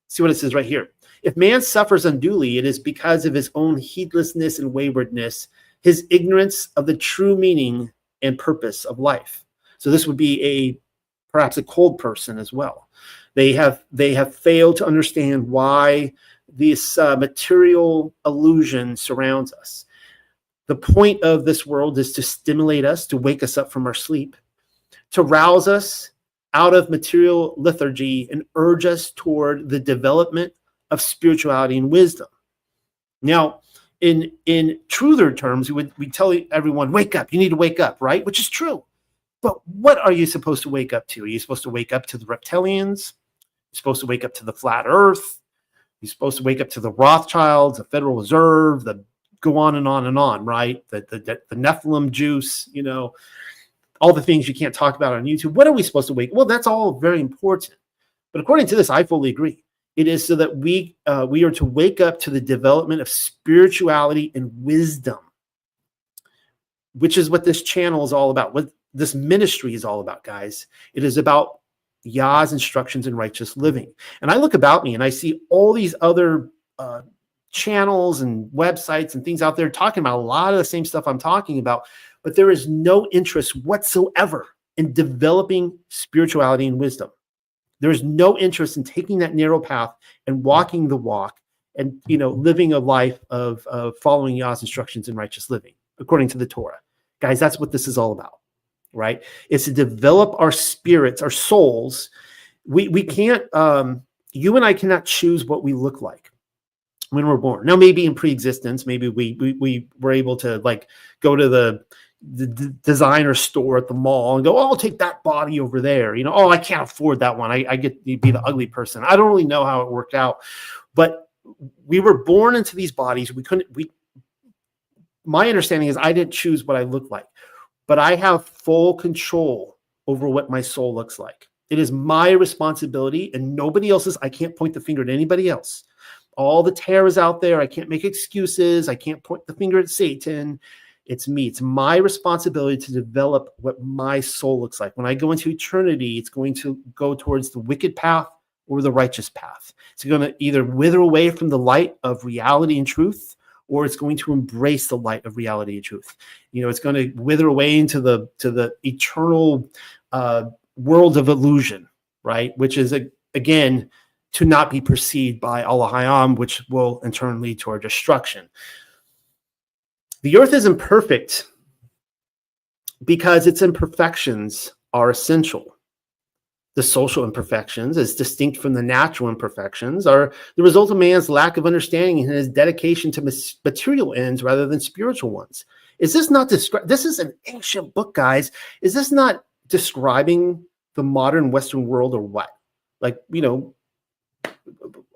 see what it says right here. If man suffers unduly, it is because of his own heedlessness and waywardness, his ignorance of the true meaning and purpose of life. So this would be perhaps a cold person as well. They have failed to understand why this material illusion surrounds us. The point of this world is to stimulate us, to wake us up from our sleep, to rouse us out of material lethargy and urge us toward the development of spirituality and wisdom. Now, in truther terms, we tell everyone, wake up, you need to wake up, right? Which is true. But what are you supposed to wake up to? Are you supposed to wake up to the reptilians? You're supposed to wake up to the flat earth? You're supposed to wake up to the Rothschilds, the Federal Reserve, go on and on and on, right? The Nephilim juice, all the things you can't talk about on YouTube. What are we supposed to wake? Well, that's all very important. But according to this, I fully agree. It is so that we are to wake up to the development of spirituality and wisdom, which is what this channel is all about, what this ministry is all about, guys. It is about Yah's instructions in righteous living. And I look about me and I see all these other channels and websites and things out there talking about a lot of the same stuff I'm talking about, but there is no interest whatsoever in developing spirituality and wisdom. There is no interest in taking that narrow path and walking the walk and, living a life of following Yah's instructions in righteous living, according to the Torah. Guys, that's what this is all about, right? It's to develop our spirits, our souls. We can't, you and I cannot choose what we look like when we're born. Now, maybe in pre-existence, maybe we were able to go to the designer store at the mall and go, oh, I'll take that body over there. Oh, I can't afford that one. I get to be the ugly person. I don't really know how it worked out, but we were born into these bodies. My understanding is I didn't choose what I look like, but I have full control over what my soul looks like. It is my responsibility and nobody else's. I can't point the finger at anybody else. All the terrors out there, I can't make excuses. I can't point the finger at Satan. It's me. It's my responsibility to develop what my soul looks like. When I go into eternity, it's going to go towards the wicked path or the righteous path. It's going to either wither away from the light of reality and truth, or it's going to embrace the light of reality and truth. It's going to wither away into the eternal world of illusion, right? Which is, again, to not be perceived by Allah Hayam, which will in turn lead to our destruction. The earth is imperfect because its imperfections are essential. The social imperfections, as distinct from the natural imperfections, are the result of man's lack of understanding and his dedication to material ends rather than spiritual ones. Is this not this is an ancient book, guys. Is this not describing the modern Western world or what?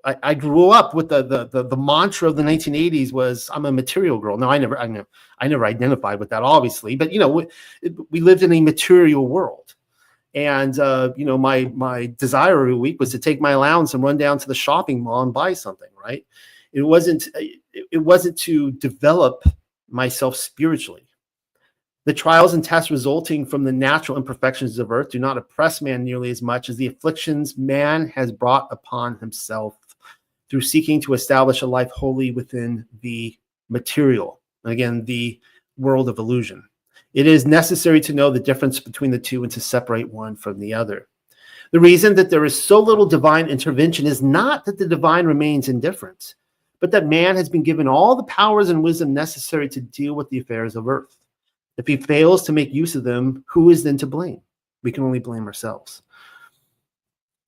I grew up with the mantra of the 1980s was I'm a material girl. No, I never identified with that, obviously, but we lived in a material world, and my desire every week was to take my allowance and run down to the shopping mall and buy something. Right? It wasn't to develop myself spiritually. The trials and tests resulting from the natural imperfections of earth do not oppress man nearly as much as the afflictions man has brought upon himself through seeking to establish a life wholly within the material, again, the world of illusion. It is necessary to know the difference between the two and to separate one from the other. The reason that there is so little divine intervention is not that the divine remains indifferent, but that man has been given all the powers and wisdom necessary to deal with the affairs of earth. If he fails to make use of them, who is then to blame? We can only blame ourselves.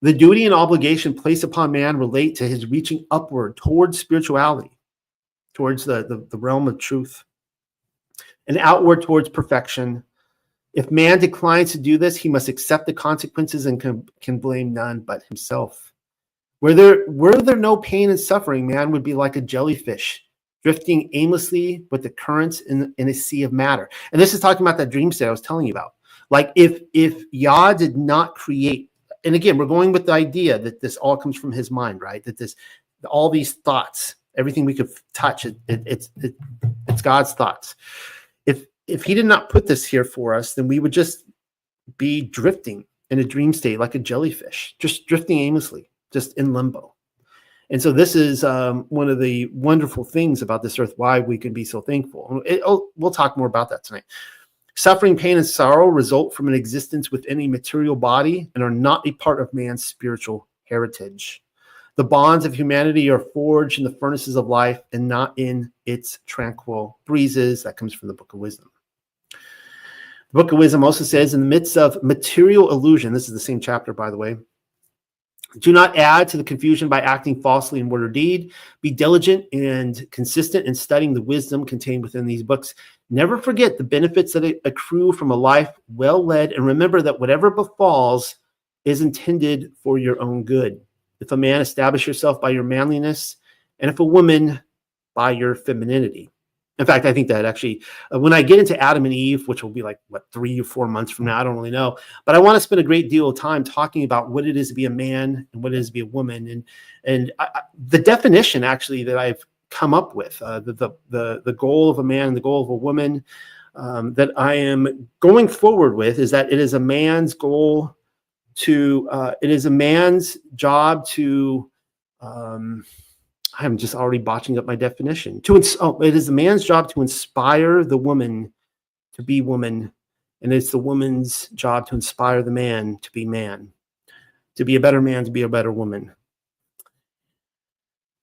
The duty and obligation placed upon man relate to his reaching upward towards spirituality, towards the realm of truth, and outward towards perfection, If man declines to do this, he must accept the consequences and can blame none but himself. Were there no pain and suffering, man would be like a jellyfish, drifting aimlessly with the currents in a sea of matter. And this is talking about that dream state I was telling you about. Like if Yah did not create, and again, we're going with the idea that this all comes from his mind, right? That all these thoughts, everything we could touch, it's God's thoughts. If he did not put this here for us, then we would just be drifting in a dream state like a jellyfish, just drifting aimlessly, just in limbo. And so this is one of the wonderful things about this earth, why we can be so thankful. We'll talk more about that tonight. Suffering, pain, and sorrow result from an existence within a material body and are not a part of man's spiritual heritage. The bonds of humanity are forged in the furnaces of life and not in its tranquil breezes. That comes from the Book of Wisdom. The Book of Wisdom also says, in the midst of material illusion, this is the same chapter, by the way, do not add to the confusion by acting falsely in word or deed. Be diligent and consistent in studying the wisdom contained within these books. Never forget the benefits that accrue from a life well led, and remember that whatever befalls is intended for your own good. If a man, establish yourself by your manliness, and if a woman, by your femininity. In fact, I think that actually, when I get into Adam and Eve, which will be like, 3 or 4 months from now, I don't really know. But I want to spend a great deal of time talking about what it is to be a man and what it is to be a woman. And the definition, actually, that I've come up with, the goal of a man and the goal of a woman that I am going forward with is that it is a man's goal to, it is a man's job to, I'm just already botching up my definition. It is a man's job to inspire the woman to be woman, and it's the woman's job to inspire the man, to be a better man, to be a better woman.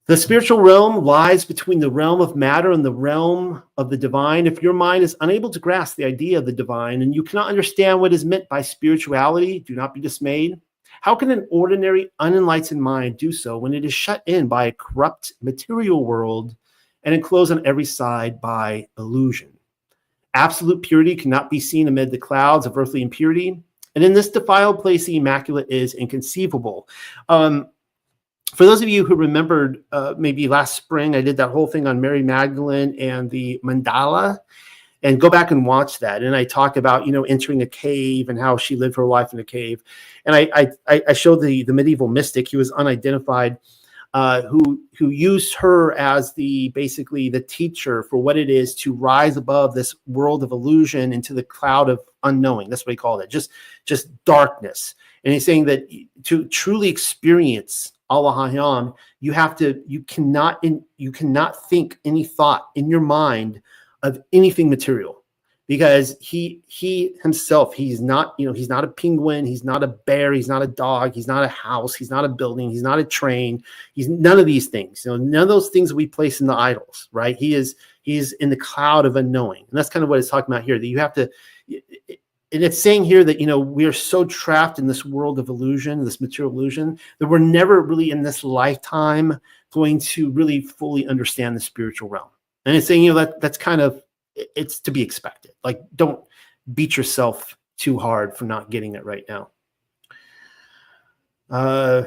The spiritual realm lies between the realm of matter and the realm of the divine. If your mind is unable to grasp the idea of the divine and you cannot understand what is meant by spirituality, do not be dismayed. How can an ordinary, unenlightened mind do so when it is shut in by a corrupt material world and enclosed on every side by illusion? Absolute purity cannot be seen amid the clouds of earthly impurity, and in this defiled place, the immaculate is inconceivable. For those of you who remembered, maybe last spring, I did that whole thing on Mary Magdalene and the mandala. And go back and watch that. And I talk about, entering a cave and how she lived her life in a cave. And I showed the medieval mystic, he was unidentified, who used her as basically the teacher for what it is to rise above this world of illusion into the cloud of unknowing. That's what he called it, just darkness. And he's saying that to truly experience Allah Hayam, you cannot think any thought in your mind of anything material, because he himself, he's not a penguin, he's not a bear, he's not a dog, he's not a house, he's not a building, he's not a train, he's none of these things. None of those things we place in the idols, right? He's in the cloud of unknowing, and that's kind of what it's talking about here. That you have to, and it's saying here that we are so trapped in this world of illusion, this material illusion, that we're never really in this lifetime going to really fully understand the spiritual realm. And it's saying, that's kind of, it's to be expected. Like, don't beat yourself too hard for not getting it right now. Man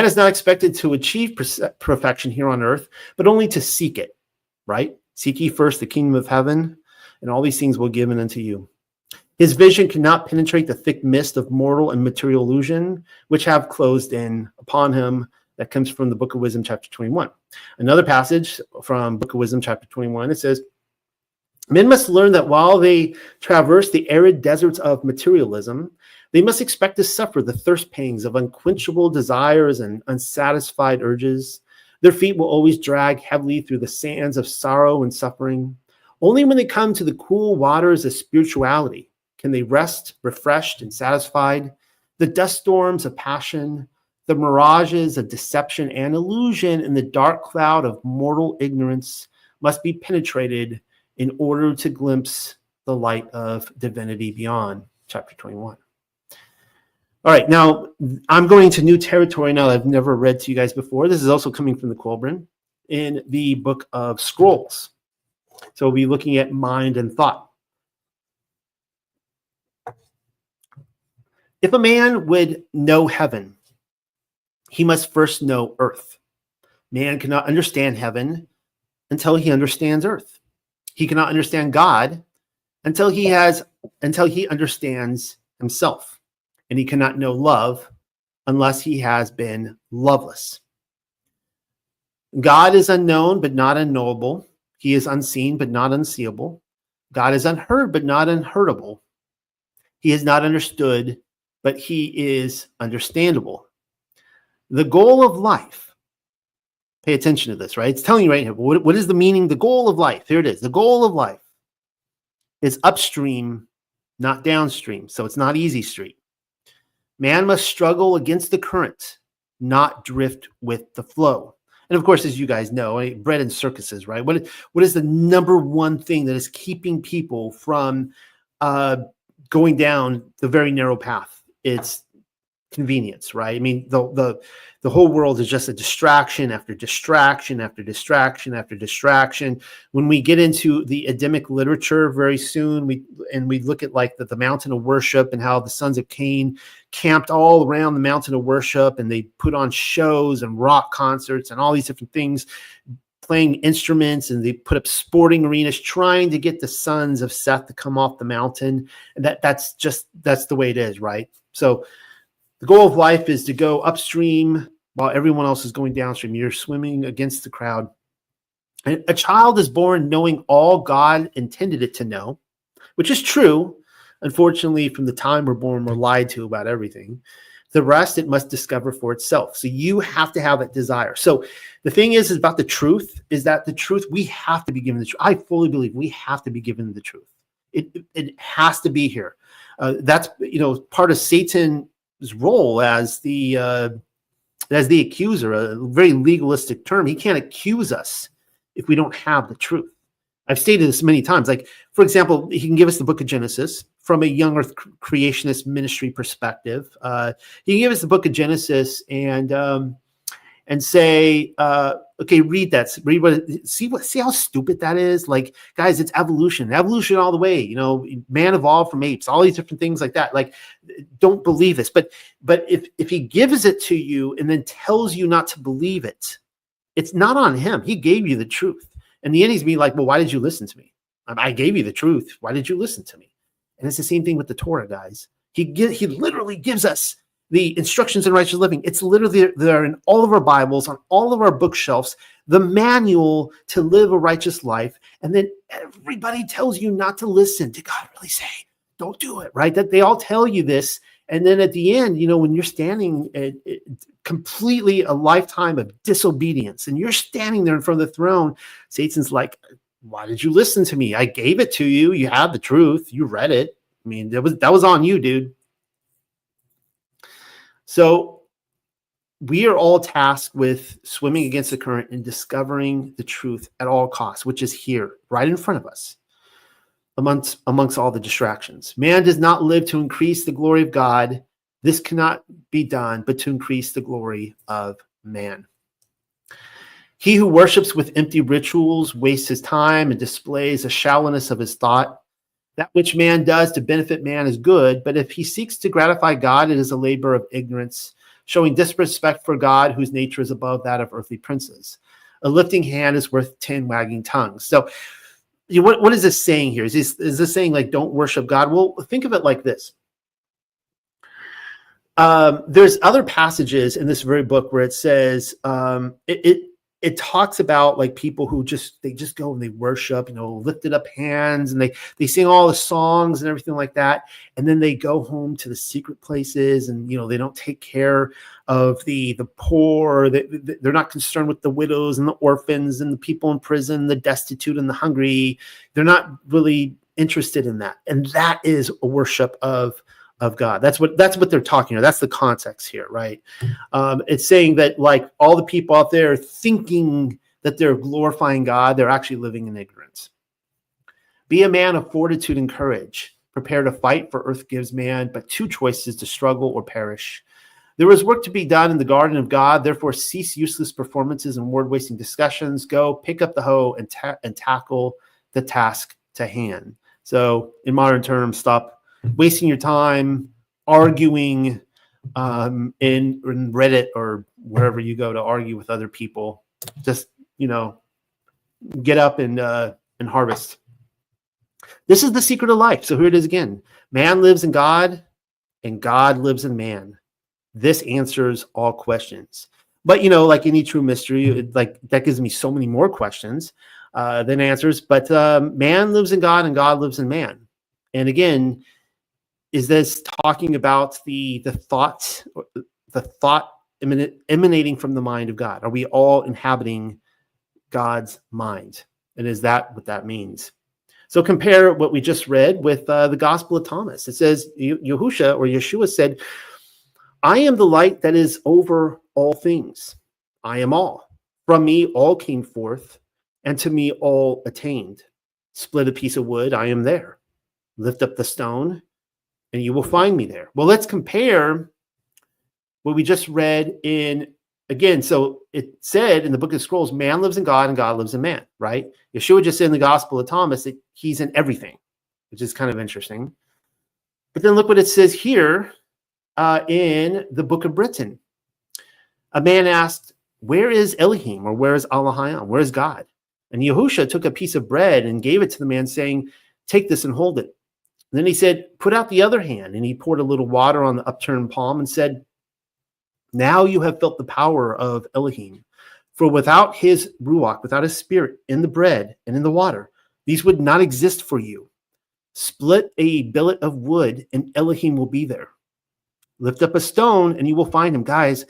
is not expected to achieve perfection here on earth, but only to seek it, right? Seek ye first the kingdom of heaven, and all these things will be given unto you. His vision cannot penetrate the thick mist of mortal and material illusion, which have closed in upon him. That comes from the Book of Wisdom, chapter 21. Another passage from Book of Wisdom, chapter 21, it says, men must learn that while they traverse the arid deserts of materialism, they must expect to suffer the thirst pangs of unquenchable desires and unsatisfied urges. Their feet will always drag heavily through the sands of sorrow and suffering. Only when they come to the cool waters of spirituality can they rest, refreshed, and satisfied. The dust storms of passion, the mirages of deception and illusion in the dark cloud of mortal ignorance must be penetrated in order to glimpse the light of divinity beyond. Chapter 21. All right, now I'm going to new territory now that I've never read to you guys before. This is also coming from the Colburn in the Book of Scrolls. So we'll be looking at mind and thought. If a man would know heaven, he must first know earth. Man cannot understand heaven until he understands earth. He cannot understand God until he understands himself. And he cannot know love unless he has been loveless. God is unknown but not unknowable. He is unseen but not unseeable. God is unheard but not unheardable. He is not understood, but he is understandable. The goal of life, pay attention to this, right? It's telling you right here, what is the meaning, the goal of life? Here it is. The goal of life is upstream, not downstream. So it's not easy street. Man must struggle against the current, not drift with the flow. And of course, as you guys know, bread and circuses, right? What is the number one thing that is keeping people from going down the very narrow path? It's convenience, right? I mean, the whole world is just a distraction after distraction after distraction after distraction. When we get into the Adamic literature very soon, we look at like the mountain of worship and how the sons of Cain camped all around the mountain of worship, and they put on shows and rock concerts and all these different things, playing instruments, and they put up sporting arenas trying to get the sons of Seth to come off the mountain. And that's the way it is, right? So the goal of life is to go upstream while everyone else is going downstream. You're swimming against the crowd. And a child is born knowing all God intended it to know, which is true. Unfortunately, from the time we're born, we're lied to about everything. The rest it must discover for itself. So you have to have that desire. So the thing is about the truth, is that the truth, we have to be given the truth. I fully believe we have to be given the truth. It has to be here. That's part of Satan's role as the accuser, a very legalistic term. He can't accuse us if we don't have the truth. I've stated this many times. Like, for example, he can give us the book of Genesis from a young earth creationist ministry perspective. He can give us the book of Genesis and say, okay, read that. See how stupid that is? Like, guys, it's evolution all the way. Man evolved from apes, all these different things like that. Like, don't believe this. But if he gives it to you and then tells you not to believe it, it's not on him. He gave you the truth. And the enemy's be like, well, why did you listen to me? I gave you the truth. Why did you listen to me? And it's the same thing with the Torah, guys. He literally gives us the instructions in righteous living. It's literally there in all of our Bibles, on all of our bookshelves, the manual to live a righteous life. And then everybody tells you not to listen. Did God really say, don't do it, right? That they all tell you this. And then at the end, when you're standing at completely a lifetime of disobedience and you're standing there in front of the throne, Satan's like, why did you listen to me? I gave it to you. You had the truth. You read it. I mean, that was on you, dude. So we are all tasked with swimming against the current and discovering the truth at all costs, which is here, right in front of us, amongst all the distractions. Man does not live to increase the glory of God. This cannot be done, but to increase the glory of man. He who worships with empty rituals wastes his time and displays a shallowness of his thought. That which man does to benefit man is good, but if he seeks to gratify God, it is a labor of ignorance, showing disrespect for God, whose nature is above that of earthly princes. A lifting hand is worth 10 wagging tongues. So what is this saying here? Is this saying like don't worship God? Well, think of it like this. There's other passages in this very book where it says it talks about like people who just go and they worship, lifted up hands, and they sing all the songs and everything like that. And then they go home to the secret places and, they don't take care of the poor. They're not concerned with the widows and the orphans and the people in prison, the destitute and the hungry. They're not really interested in that. And that is a worship of God. That's what they're talking about. That's the context here, right? It's saying that like all the people out there thinking that they're glorifying God, they're actually living in ignorance. Be a man of fortitude and courage. Prepare to fight, for earth gives man but two choices, to struggle or perish. There is work to be done in the garden of God. Therefore, cease useless performances and word-wasting discussions. Go, pick up the hoe and tackle the task to hand. So in modern terms, stop wasting your time arguing in Reddit or wherever you go to argue with other people. Just, get up and harvest. This is the secret of life. So here it is again. Man lives in God and God lives in man. This answers all questions. But, like any true mystery, that gives me so many more questions than answers. But man lives in God and God lives in man. And again, is this talking about the thought emanating from the mind of God? Are we all inhabiting God's mind? And is that what that means? So compare what we just read with the Gospel of Thomas. It says, Yeshua said, I am the light that is over all things. I am all. From me all came forth, and to me all attained. Split a piece of wood, I am there. Lift up the stone, and you will find me there. Well, let's compare what we just read in, again, so it said in the book of Scrolls, man lives in God and God lives in man, right? Yeshua just said in the Gospel of Thomas that he's in everything, which is kind of interesting. But then look what it says here in the book of Britain. A man asked, where is Elohim, or where is Elohim? Where is God? And Yahusha took a piece of bread and gave it to the man, saying, take this and hold it. And then he said, put out the other hand. And he poured a little water on the upturned palm and said, now you have felt the power of Elohim. For without his ruach, without his spirit in the bread and in the water, these would not exist for you. Split a billet of wood and Elohim will be there. Lift up a stone and you will find him. Guys,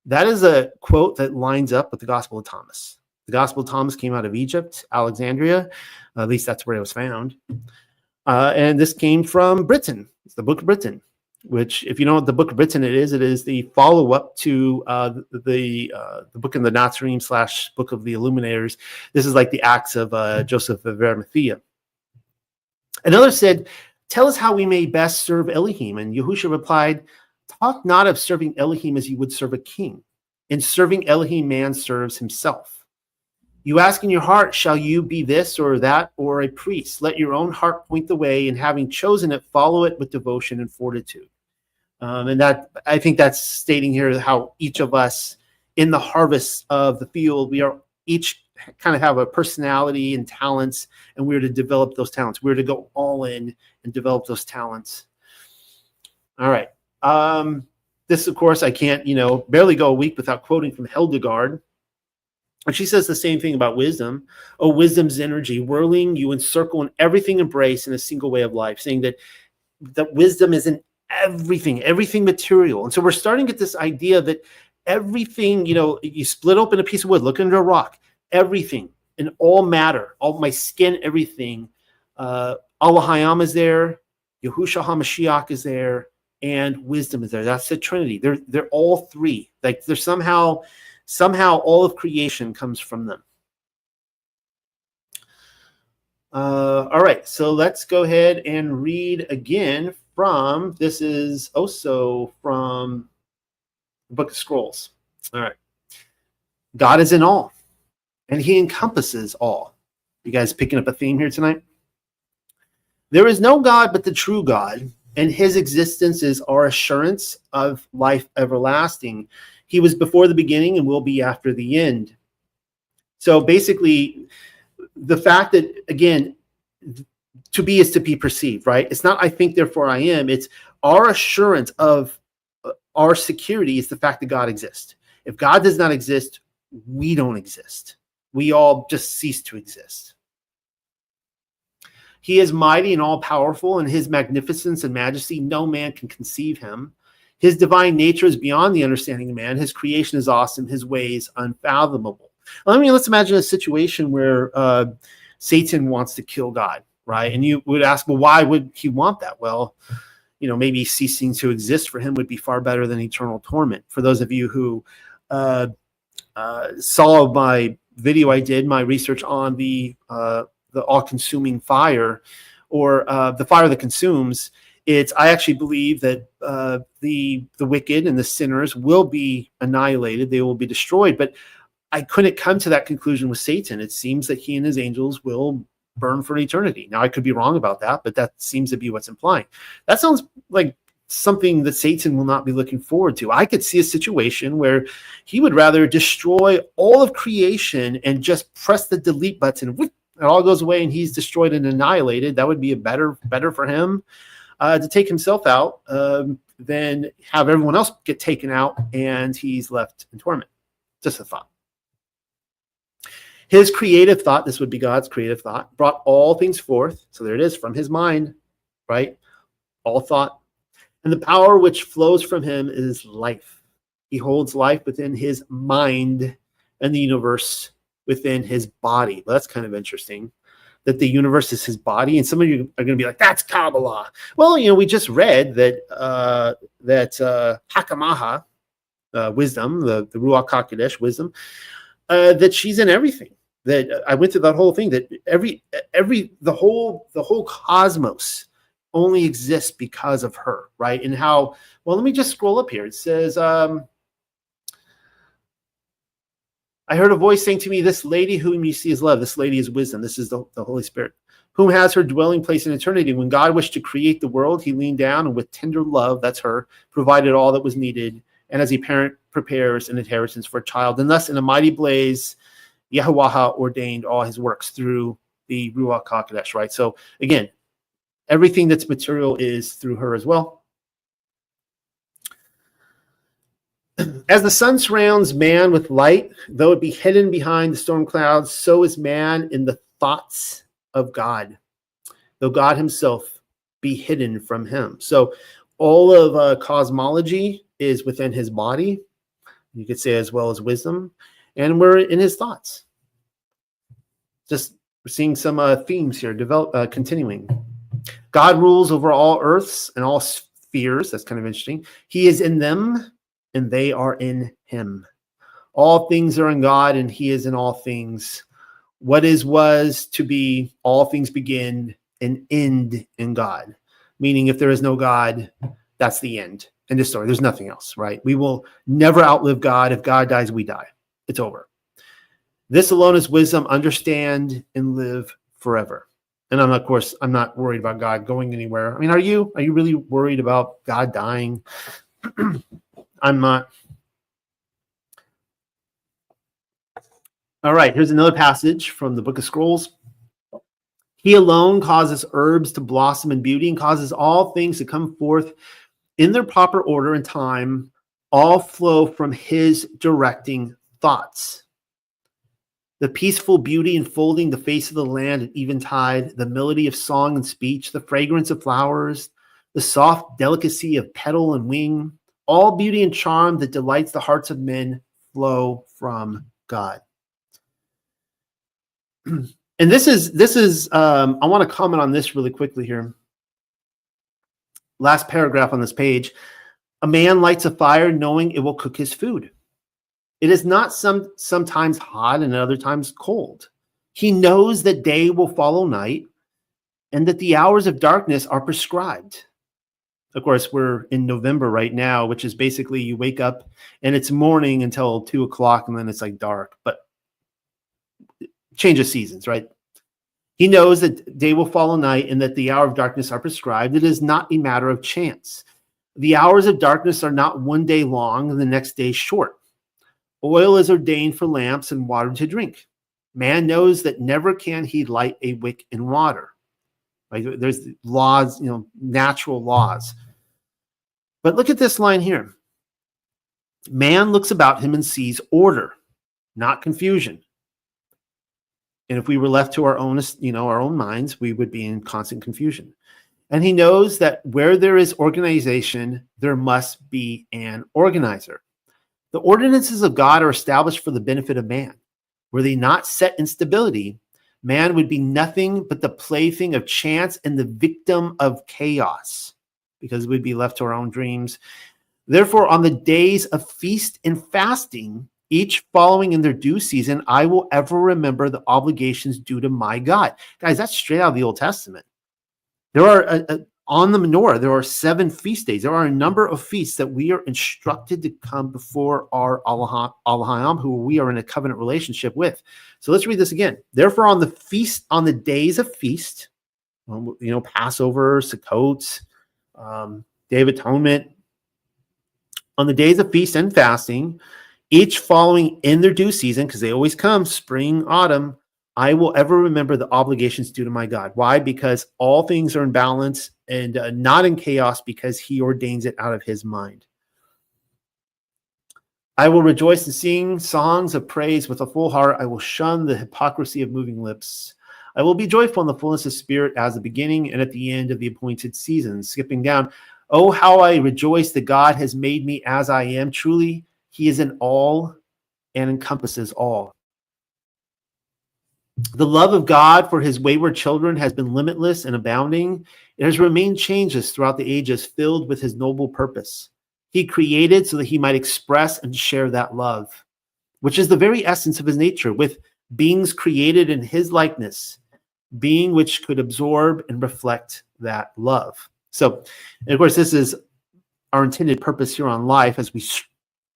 that is a quote that lines up with the Gospel of Thomas. The Gospel of Thomas came out of Egypt, Alexandria. At least that's where it was found. And this came from Britain. It's the book of Britain, which, if you know what the book of Britain it is the follow-up to the book of the Nazarene / book of the Illuminators. This is like the Acts of Joseph of Arimathea. Another said, tell us how we may best serve Elohim. And Yahusha replied, talk not of serving Elohim as you would serve a king. In serving Elohim, man serves himself. You ask in your heart, shall you be this or that or a priest? Let your own heart point the way, and having chosen it, follow it with devotion and fortitude. And that, I think that's stating here how each of us in the harvest of the field, we are each kind of have a personality and talents, and we're to develop those talents. We're to go all in and develop those talents. All right. This, of course, I can't, barely go a week without quoting from Hildegard. And she says the same thing about wisdom. Oh, wisdom's energy, whirling you encircle in everything embrace in a single way of life, saying that wisdom is in everything material. And so we're starting to get this idea that everything, you split open a piece of wood, look under a rock, everything and all matter, all my skin, everything. Elohim is there, Yahushua HaMashiach is there, and wisdom is there. That's the Trinity. They're all three. Like there's somehow all of creation comes from them. All right, so let's go ahead and read again from, this is also from the Book of Scrolls. All right. God is in all, and he encompasses all. You guys picking up a theme here tonight? There is no God but the true God, and his existence is our assurance of life everlasting. He was before the beginning and will be after the end. So basically, the fact that, again, to be is to be perceived, right? It's not I think, therefore I am. It's our assurance of our security is the fact that God exists. If God does not exist, we don't exist. We all just cease to exist. He is mighty and all-powerful, and his magnificence and majesty, no man can conceive him. His divine nature is beyond the understanding of man. His creation is awesome. His ways unfathomable. Let's imagine a situation where Satan wants to kill God, right? And you would ask, well, why would he want that? Well, maybe ceasing to exist for him would be far better than eternal torment. For those of you who saw my video I did, my research on the all-consuming fire, or the fire that consumes, I actually believe that the wicked and the sinners will be annihilated. They will be destroyed. But I couldn't come to that conclusion with Satan. It seems that he and his angels will burn for eternity. Now, I could be wrong about that, but that seems to be what's implying. That sounds like something that Satan will not be looking forward to. I could see a situation where he would rather destroy all of creation and just press the delete button. It all goes away and he's destroyed and annihilated. That would be a better for him to take himself out than have everyone else get taken out and he's left in torment. Just a thought. His creative thought, this would be God's creative thought, brought all things forth. So there it is, from his mind, right? All thought. And the power which flows from him is life. He holds life within his mind and the universe within his body. Well, that's kind of interesting that the universe is his body. And some of you are going to be like, that's Kabbalah. Well, we just read that Hakamaha, wisdom, the Ruach HaKodesh, wisdom, that she's in everything. That I went through that whole thing, that the whole cosmos only exists because of her, right? And how, well, let me just scroll up here. It says, I heard a voice saying to me, this lady whom you see is love. This lady is wisdom. This is the Holy Spirit, whom has her dwelling place in eternity. When God wished to create the world, he leaned down and with tender love, that's her, provided all that was needed. And as a parent prepares an inheritance for a child, and thus in a mighty blaze, Yahuwah ordained all his works through the Ruach HaKodesh, right? So again, everything that's material is through her as well. As the sun surrounds man with light, though it be hidden behind the storm clouds, so is man in the thoughts of God, though God himself be hidden from him. So all of cosmology is within his body, you could say, as well as wisdom, and we're in his thoughts. Just seeing some themes here continuing. God rules over all earths and all spheres. That's kind of interesting. He is in them and they are in him. All things are in God and he is in all things. What is, was, to be, all things begin and end in God. Meaning if there is no God, that's the end. End of story. There's nothing else, right? We will never outlive God. If God dies, we die. It's over. This alone is wisdom. Understand and live forever. And of course, I'm not worried about God going anywhere. I mean, are you really worried about God dying? I'm not. All right, here's another passage from the Book of Scrolls. He alone causes herbs to blossom in beauty and causes all things to come forth in their proper order and time. All flow from his directing thoughts. The peaceful beauty enfolding the face of the land at eventide, the melody of song and speech, the fragrance of flowers, the soft delicacy of petal and wing, all beauty and charm that delights the hearts of men flow from God. And this is I want to comment on this really quickly here. Last paragraph on this page. A man lights a fire knowing it will cook his food. It is not sometimes hot and other times cold. He knows that day will follow night and that the hours of darkness are prescribed. Of course, we're in November right now, which is basically you wake up and it's morning until 2 o'clock and then it's like dark, but change of seasons, right? He knows that day will follow night and that the hour of darkness are prescribed. It is not a matter of chance. The hours of darkness are not one day long and the next day short. Oil is ordained for lamps and water to drink. Man knows that never can he light a wick in water. Right? There's laws, natural laws. But look at this line here. Man looks about him and sees order, not confusion. And if we were left to our own minds, we would be in constant confusion. And he knows that where there is organization, there must be an organizer. The ordinances of God are established for the benefit of man. Were they not set in stability, man would be nothing but the plaything of chance and the victim of chaos, because we'd be left to our own dreams. Therefore, on the days of feast and fasting, each following in their due season, I will ever remember the obligations due to my God. Guys, that's straight out of the Old Testament. There are on the menorah, there are 7 feast days. There are a number of feasts that we are instructed to come before our Elohim, who we are in a covenant relationship with. So let's read this again. Therefore, on the days of feast, Passover, Sukkot, Day of Atonement, on the days of feast and fasting, each following in their due season, because they always come, spring, autumn, I will ever remember the obligations due to my God. Why? Because all things are in balance and not in chaos, because he ordains it out of his mind. I will rejoice and sing songs of praise with a full heart. I will shun the hypocrisy of moving lips. I will be joyful in the fullness of spirit as the beginning and at the end of the appointed season. Skipping down. Oh, how I rejoice that God has made me as I am. Truly, he is in all and encompasses all. The love of God for his wayward children has been limitless and abounding. It has remained changeless throughout the ages, filled with his noble purpose. He created so that he might express and share that love, which is the very essence of his nature, with beings created in his likeness, being which could absorb and reflect that love. So, and of course, this is our intended purpose here on life as we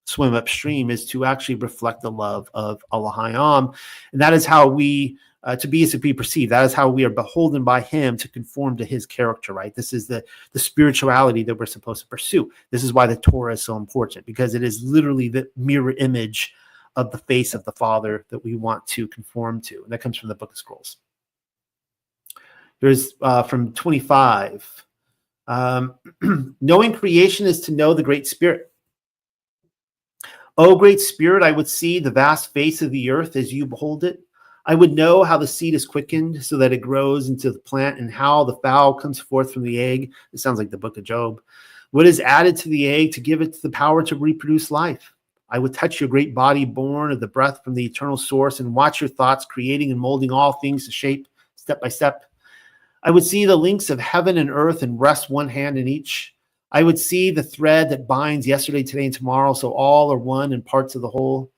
swim upstream, is to actually reflect the love of Elohim. And that is how we, to be is to be perceived. That is how we are beholden by him to conform to his character, right? This is the spirituality that we're supposed to pursue. This is why the Torah is so important, because it is literally the mirror image of the face of the Father that we want to conform to. And that comes from the Book of Scrolls. There's from 25. Knowing creation is to know the Great Spirit. O Great Spirit, I would see the vast face of the earth as you behold it. I would know how the seed is quickened so that it grows into the plant, and how the fowl comes forth from the egg. It sounds like the book of Job. What is added to the egg to give it the power to reproduce life? I would touch your great body born of the breath from the eternal source, and watch your thoughts creating and molding all things to shape step by step. I would see the links of heaven and earth and rest one hand in each. I would see the thread that binds yesterday, today, and tomorrow, so all are one and parts of the whole.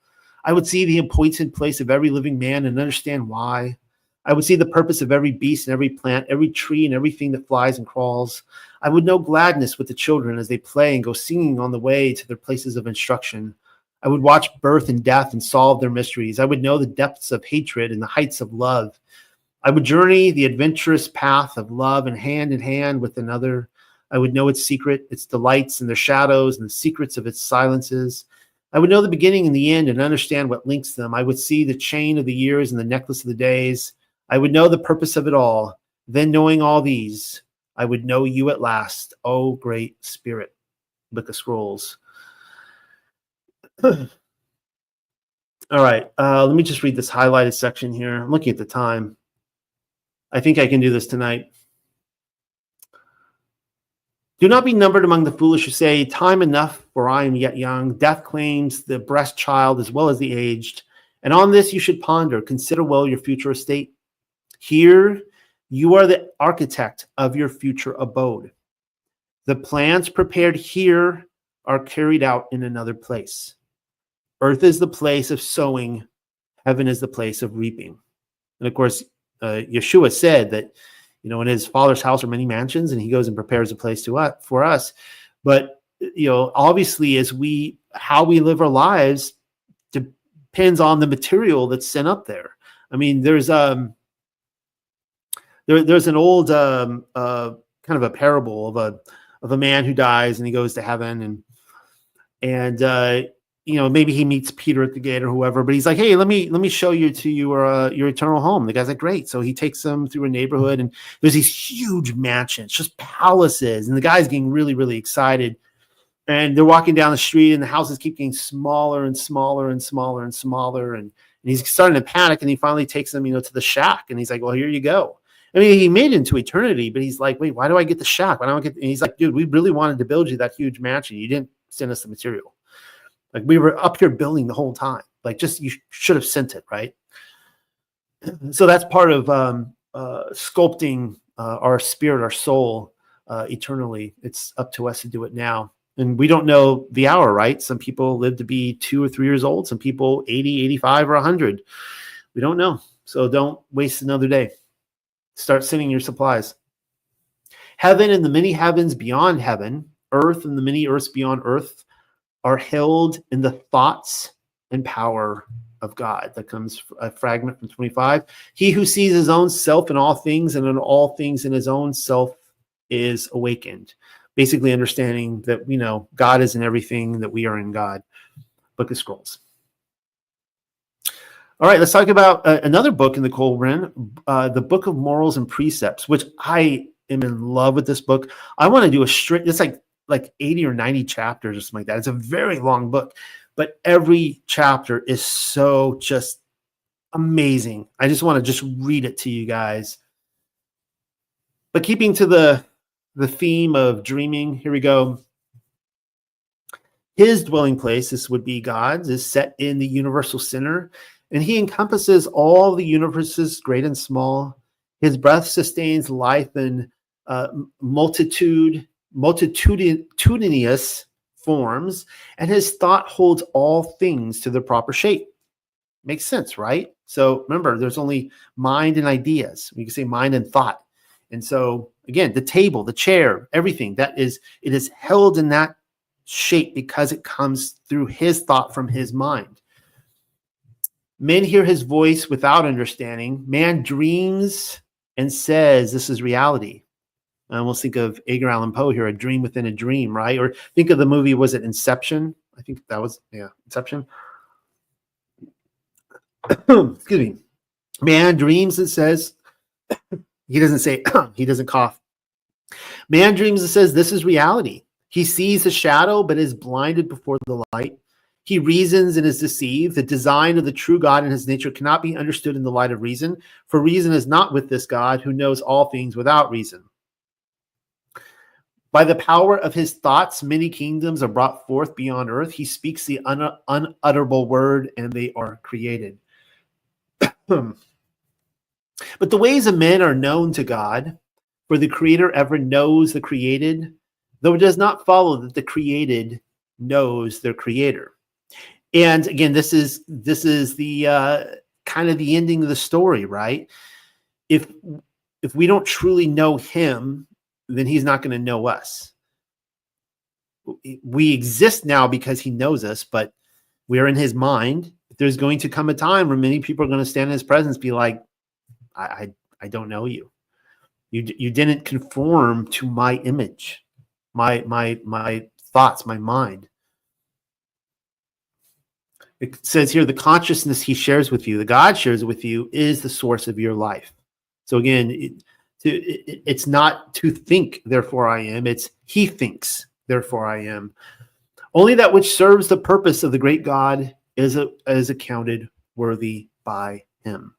I would see the appointed place of every living man and understand why. I would see the purpose of every beast and every plant, every tree and everything that flies and crawls. I would know gladness with the children as they play and go singing on the way to their places of instruction. I would watch birth and death and solve their mysteries. I would know the depths of hatred and the heights of love. I would journey the adventurous path of love and in hand with another. I would know its secret, its delights and their shadows and the secrets of its silences. I would know the beginning and the end and understand what links them. I would see the chain of the years and the necklace of the days. I would know the purpose of it all. Then, knowing all these, I would know you at last, O Great Spirit. Book of Scrolls. All right, let me just read this highlighted section here. I'm looking at the time. I think I can do this tonight. Do not be numbered among the foolish who say, time enough, for I am yet young. Death claims the breast child as well as the aged. And on this you should ponder. Consider well your future estate. Here you are the architect of your future abode. The plans prepared here are carried out in another place. Earth is the place of sowing. Heaven is the place of reaping. And of course, Yeshua said that, you know, in his Father's house are many mansions, and he goes and prepares a place for us. But, you know, obviously, how we live our lives depends on the material that's sent up there. I mean, there's an old kind of a parable of a man who dies and he goes to heaven, and you know, maybe he meets Peter at the gate or whoever, but he's like, hey, let me show you to your eternal home. The guy's like, great. So he takes them through a neighborhood, and there's these huge mansions, just palaces. And the guy's getting really, really excited. And they're walking down the street, and the houses keep getting smaller and smaller and smaller and smaller. And he's starting to panic, and he finally takes them, you know, to the shack. And he's like, well, here you go. I mean, he made it into eternity, but he's like, wait, why do I get the shack? Why don't I get? And he's like, dude, we really wanted to build you that huge mansion. You didn't send us the material. Like, we were up here building the whole time. Like, just, you should have sent it, right? So that's part of sculpting our spirit, our soul, eternally. It's up to us to do it now. And we don't know the hour, right? Some people live to be 2 or 3 years old. Some people 80, 85, or 100. We don't know. So don't waste another day. Start sending your supplies. Heaven and the many heavens beyond heaven, earth and the many earths beyond earth, are held in the thoughts and power of God. That comes a fragment from 25. He who sees his own self in all things and in all things in his own self is awakened. basically understanding that, God is in everything, that we are in God. Book of Scrolls. All right, let's talk about another book in the Colburn, the Book of Morals and Precepts, which I am in love with this book. I want to do it's like 80 or 90 chapters or something like that. It's a very long book, but every chapter is so just amazing. I just want to just read it to you guys. But keeping to the theme of dreaming, here we go. His dwelling place, this would be God's, is set in the universal center, and he encompasses all the universes, great and small. His breath sustains life in multitudinous forms, and his thought holds all things to their proper shape. Makes sense, right? So remember, there's only mind and ideas. You can say mind and thought. And so again, the table, the chair, everything it is held in that shape because it comes through his thought from his mind. Men hear his voice without understanding. Man dreams and says, this is reality. And we'll think of Edgar Allan Poe here, a dream within a dream, right? Or think of the movie, was it Inception? I think that was, Inception. Excuse me. Man dreams and says, he doesn't say, he doesn't cough. Man dreams and says, this is reality. He sees the shadow, but is blinded before the light. He reasons and is deceived. The design of the true God and his nature cannot be understood in the light of reason, for reason is not with this God who knows all things without reason. By the power of his thoughts, many kingdoms are brought forth beyond earth. He speaks the unutterable word, and they are created. But the ways of men are known to God, for the Creator ever knows the created, though it does not follow that the created knows their Creator. And again, this is the kind of the ending of the story, right? If we don't truly know him, then he's not going to know us. We exist now because he knows us, but we are in his mind. There's going to come a time where many people are going to stand in his presence, be like, I don't know you. You didn't conform to my image, my thoughts, my mind. It says here, the consciousness he shares with you, the God shares with you, is the source of your life. So again, it's not to think, therefore I am. It's he thinks, therefore I am. Only that which serves the purpose of the great God is accounted worthy by him.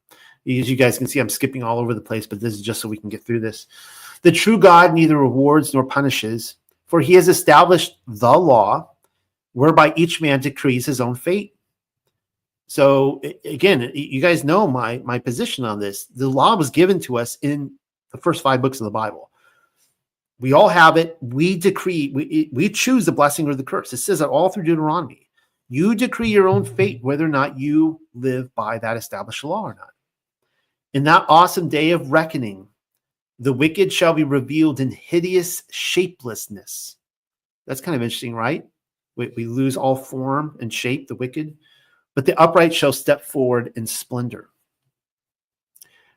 As you guys can see, I'm skipping all over the place, but this is just so we can get through this. The true God neither rewards nor punishes, for he has established the law whereby each man decrees his own fate. So again, you guys know my position on this. The law was given to us in the first 5 books of the Bible. We all have it. We decree, we choose the blessing or the curse. It says that all through Deuteronomy. You decree your own fate, whether or not you live by that established law or not. In that awesome day of reckoning, the wicked shall be revealed in hideous shapelessness. That's kind of interesting, right? We lose all form and shape, the wicked. But the upright shall step forward in splendor.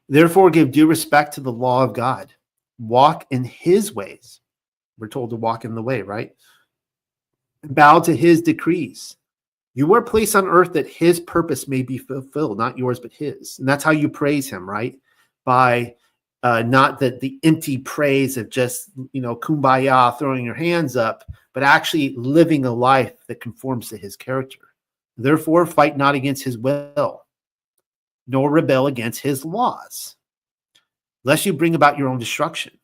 Therefore, give due respect to the law of God. Walk in his ways. We're told to walk in the way, right? Bow to his decrees. You were placed on earth that his purpose may be fulfilled, not yours, but his. And that's how you praise him, right? By not the empty praise of just, kumbaya, throwing your hands up, but actually living a life that conforms to his character. Therefore, fight not against his will, nor rebel against his laws, lest you bring about your own destruction.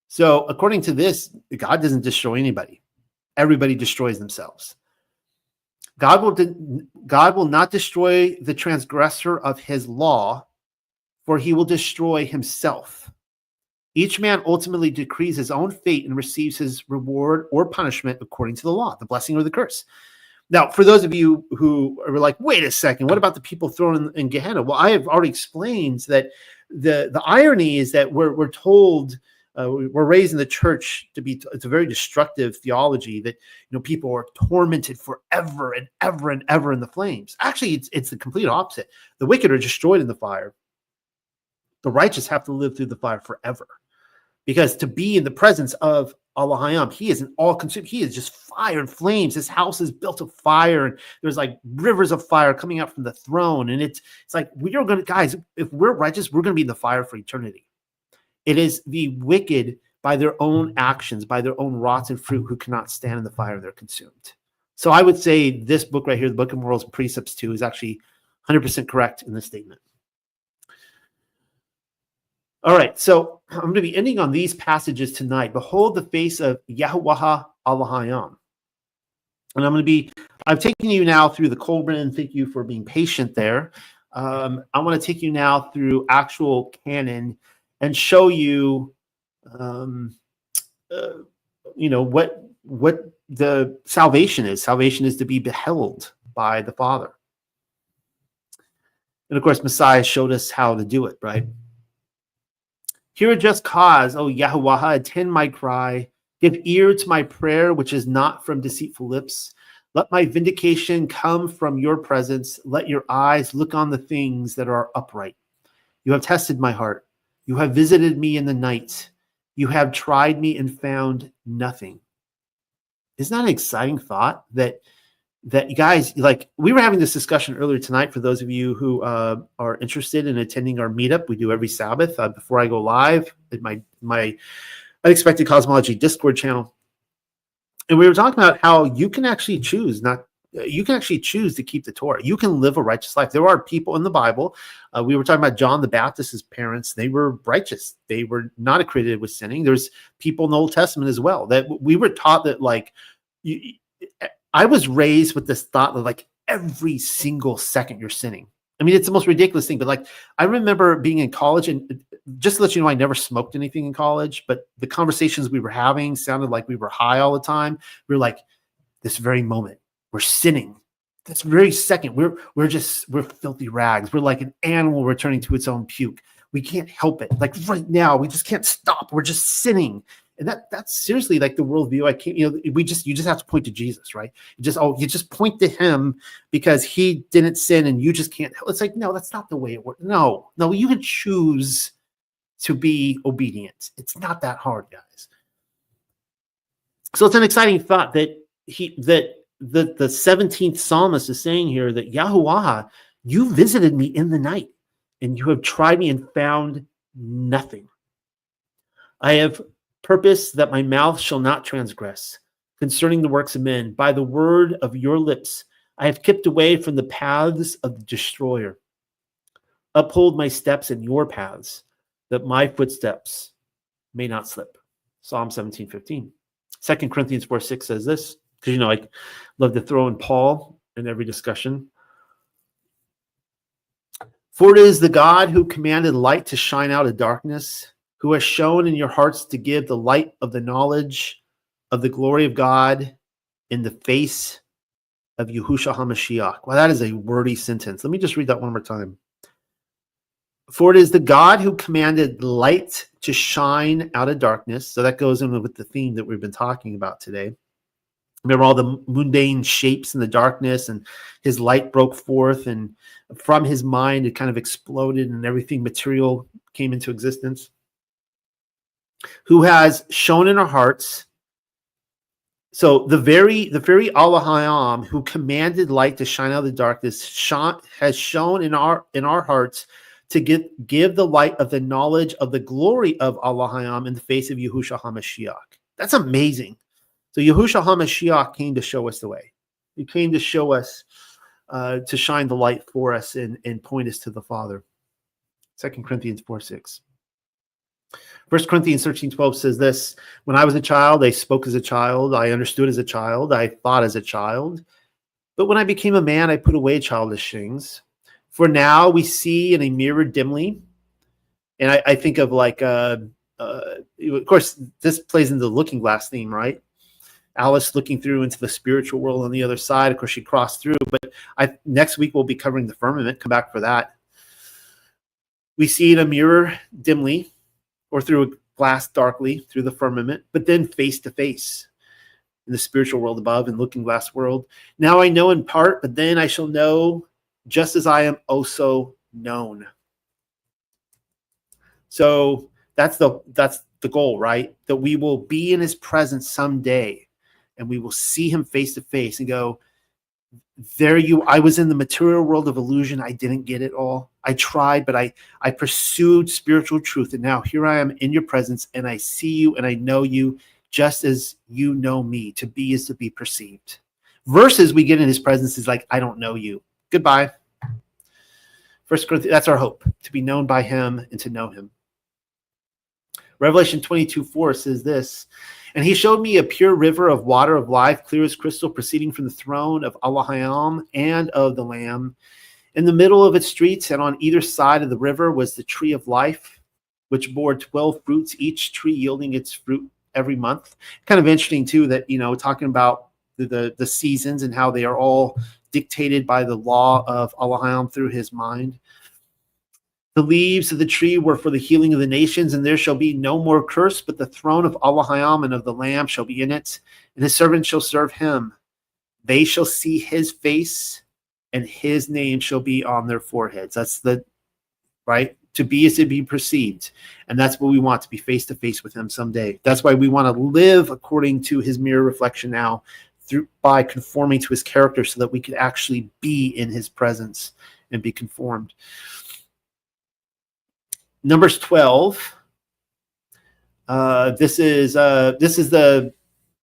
So according to this, God doesn't destroy anybody. Everybody destroys themselves. God will not destroy the transgressor of his law, for he will destroy himself. Each man ultimately decrees his own fate and receives his reward or punishment according to the law, the blessing or the curse. Now, for those of you who are like, wait a second, what about the people thrown in Gehenna? Well, I have already explained that the irony is that we're told, we're raised in the church it's a very destructive theology that, people are tormented forever and ever and ever in the flames. Actually, it's the complete opposite. The wicked are destroyed in the fire. The righteous have to live through the fire forever. Because to be in the presence of Allahayam. He is an all-consuming. He is just fire and flames. His house is built of fire, and there's like rivers of fire coming out from the throne. And it's like, we are going to, guys, if we're righteous, we're going to be in the fire for eternity. It is the wicked by their own actions, by their own rotten fruit, who cannot stand in the fire, they're consumed. So I would say this book right here, the Book of Morals and Precepts 2, is actually 100% correct in this statement. All right, so I'm going to be ending on these passages tonight. Behold the face of Yahuwah Allahayam. And I'm taking you now through the Colburn. Thank you for being patient there. I want to take you now through actual canon and show you, what the salvation is. Salvation is to be beheld by the Father. And of course, Messiah showed us how to do it, right? Hear a just cause, O Yahuwah, attend my cry. Give ear to my prayer, which is not from deceitful lips. Let my vindication come from your presence. Let your eyes look on the things that are upright. You have tested my heart. You have visited me in the night. You have tried me and found nothing. Isn't that an exciting thought? That you guys, like, we were having this discussion earlier tonight. For those of you who are interested in attending our meetup, we do every Sabbath before I go live at my Unexpected Cosmology Discord channel. And we were talking about how you can actually choose to keep the Torah. You can live a righteous life. There are people in the Bible. We were talking about John the Baptist's parents. They were righteous. They were not accredited with sinning. There's people in the Old Testament as well that we were taught that, like, I was raised with this thought that, like, every single second you're sinning. I mean, it's the most ridiculous thing, but, like, I remember being in college, and just to let you know, I never smoked anything in college, but the conversations we were having sounded like we were high all the time. We were like, this very moment, we're sinning. This very second, we're filthy rags. We're like an animal returning to its own puke. We can't help it. Like right now, we just can't stop. We're just sinning. And that's seriously like the worldview. You just have to point to Jesus, right? You just point to him because he didn't sin and you just can't. It's like, no, that's not the way it works. No, you can choose to be obedient. It's not that hard, guys. So it's an exciting thought that the 17th psalmist is saying here that Yahuwah, you visited me in the night and you have tried me and found nothing. I have purpose that my mouth shall not transgress concerning the works of men. By the word of your lips, I have kept away from the paths of the destroyer. Uphold my steps in your paths, that my footsteps may not slip. Psalm 17:15. 2 Corinthians 4:6 says this, because, I love to throw in Paul in every discussion. For it is the God who commanded light to shine out of darkness, who has shown in your hearts to give the light of the knowledge of the glory of God in the face of Yahushua HaMashiach. Well, that is a wordy sentence. Let me just read that one more time. For it is the God who commanded light to shine out of darkness. So that goes in with the theme that we've been talking about today. Remember all the mundane shapes in the darkness, and his light broke forth, and from his mind it kind of exploded and everything material came into existence. Who has shown in our hearts. So the very Allahayam who commanded light to shine out of the darkness has shown in our hearts to give the light of the knowledge of the glory of Allahayam in the face of Yahushua HaMashiach. That's amazing. So Yahushua HaMashiach came to show us the way. He came to show us, to shine the light for us and point us to the Father. 2 Corinthians 4:6. 1 Corinthians 13:12 says this, when I was a child, I spoke as a child, I understood as a child, I thought as a child. But when I became a man, I put away childish things. For now we see in a mirror dimly. And I think of like, of course, this plays into the looking glass theme, right? Alice looking through into the spiritual world on the other side. Of course, she crossed through. But next week we'll be covering the firmament. Come back for that. We see in a mirror dimly, or through a glass darkly, through the firmament, but then face to face in the spiritual world above and looking glass world. Now I know in part, but then I shall know just as I am also known. So that's the goal, right? That we will be in his presence someday and we will see him face to face and go, I was in the material world of illusion. I didn't get it all. I tried, but I pursued spiritual truth. And now here I am in your presence and I see you and I know you just as you know me. To be is to be perceived. Versus we get in his presence is like, I don't know you. Goodbye. First Corinthians, that's our hope, to be known by him and to know him. Revelation 22:4 says this, and he showed me a pure river of water of life, clear as crystal, proceeding from the throne of Elohim and of the Lamb. In the middle of its streets and on either side of the river was the tree of life, which bore 12 fruits, each tree yielding its fruit every month. Kind of interesting, too, that, talking about the seasons and how they are all dictated by the law of Elohim through his mind. The leaves of the tree were for the healing of the nations, and there shall be no more curse, but the throne of Elohim and of the Lamb shall be in it, and his servants shall serve him. They shall see his face, and his name shall be on their foreheads. That's right? To be is to be perceived. And that's what we want, to be face to face with him someday. That's why we want to live according to his mirror reflection now, by conforming to his character, so that we could actually be in his presence and be conformed. Numbers 12. This is the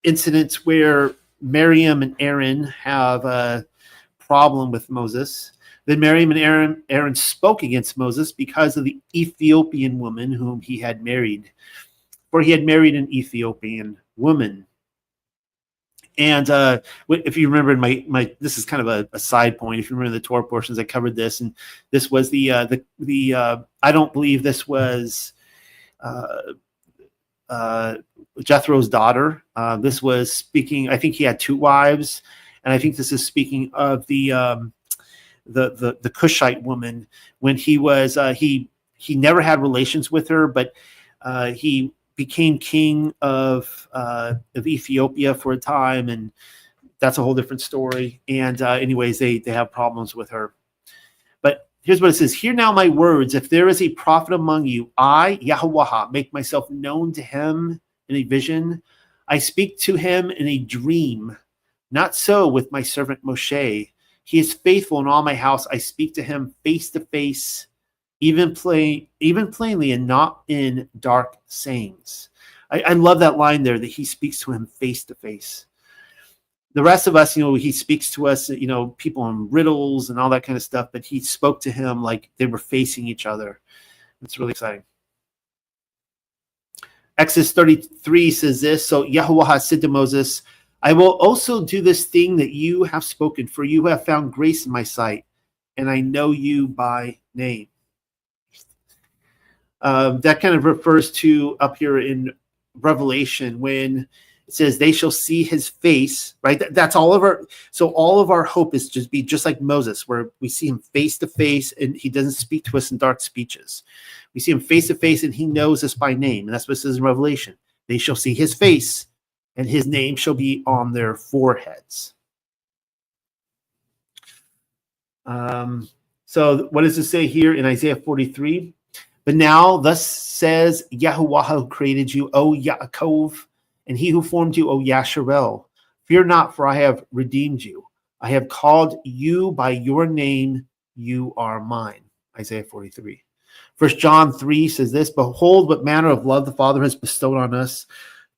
incident where Miriam and Aaron have a problem with Moses. Then Miriam and Aaron spoke against Moses because of the Ethiopian woman whom he had married, for he had married an Ethiopian woman. And if you remember, this is kind of a side point. If you remember the Torah portions, I covered this, and this was the I don't believe this was Jethro's daughter. This was speaking. I think he had two wives, and I think this is speaking of the Cushite woman when he was he never had relations with her, but he became king of Ethiopia for a time, and that's a whole different story. And anyways, they have problems with her. But here's what it says: "Hear now my words. If there is a prophet among you, I, Yahweh, make myself known to him in a vision. I speak to him in a dream. Not so with my servant Moshe. He is faithful in all my house. I speak to him face to face, even plainly, and not in dark sayings." I love that line there, that he speaks to him face to face. The rest of us, he speaks to us, people in riddles and all that kind of stuff, but he spoke to him like they were facing each other. It's really exciting. Exodus 33 says this, "So Yahweh said to Moses, I will also do this thing that you have spoken, for you have found grace in my sight, and I know you by name." That kind of refers to up here in Revelation when it says they shall see his face, right? That's all of our hope is just be just like Moses, where we see him face to face and he doesn't speak to us in dark speeches. We see him face to face and he knows us by name. And that's what it says in Revelation. They shall see his face and his name shall be on their foreheads. So what does it say here in Isaiah 43? "But now thus says Yahuwah who created you, O Yaakov, and he who formed you, O Yasharel. Fear not, for I have redeemed you. I have called you by your name. You are mine." Isaiah 43. 1 John 3 says this, "Behold, what manner of love the Father has bestowed on us,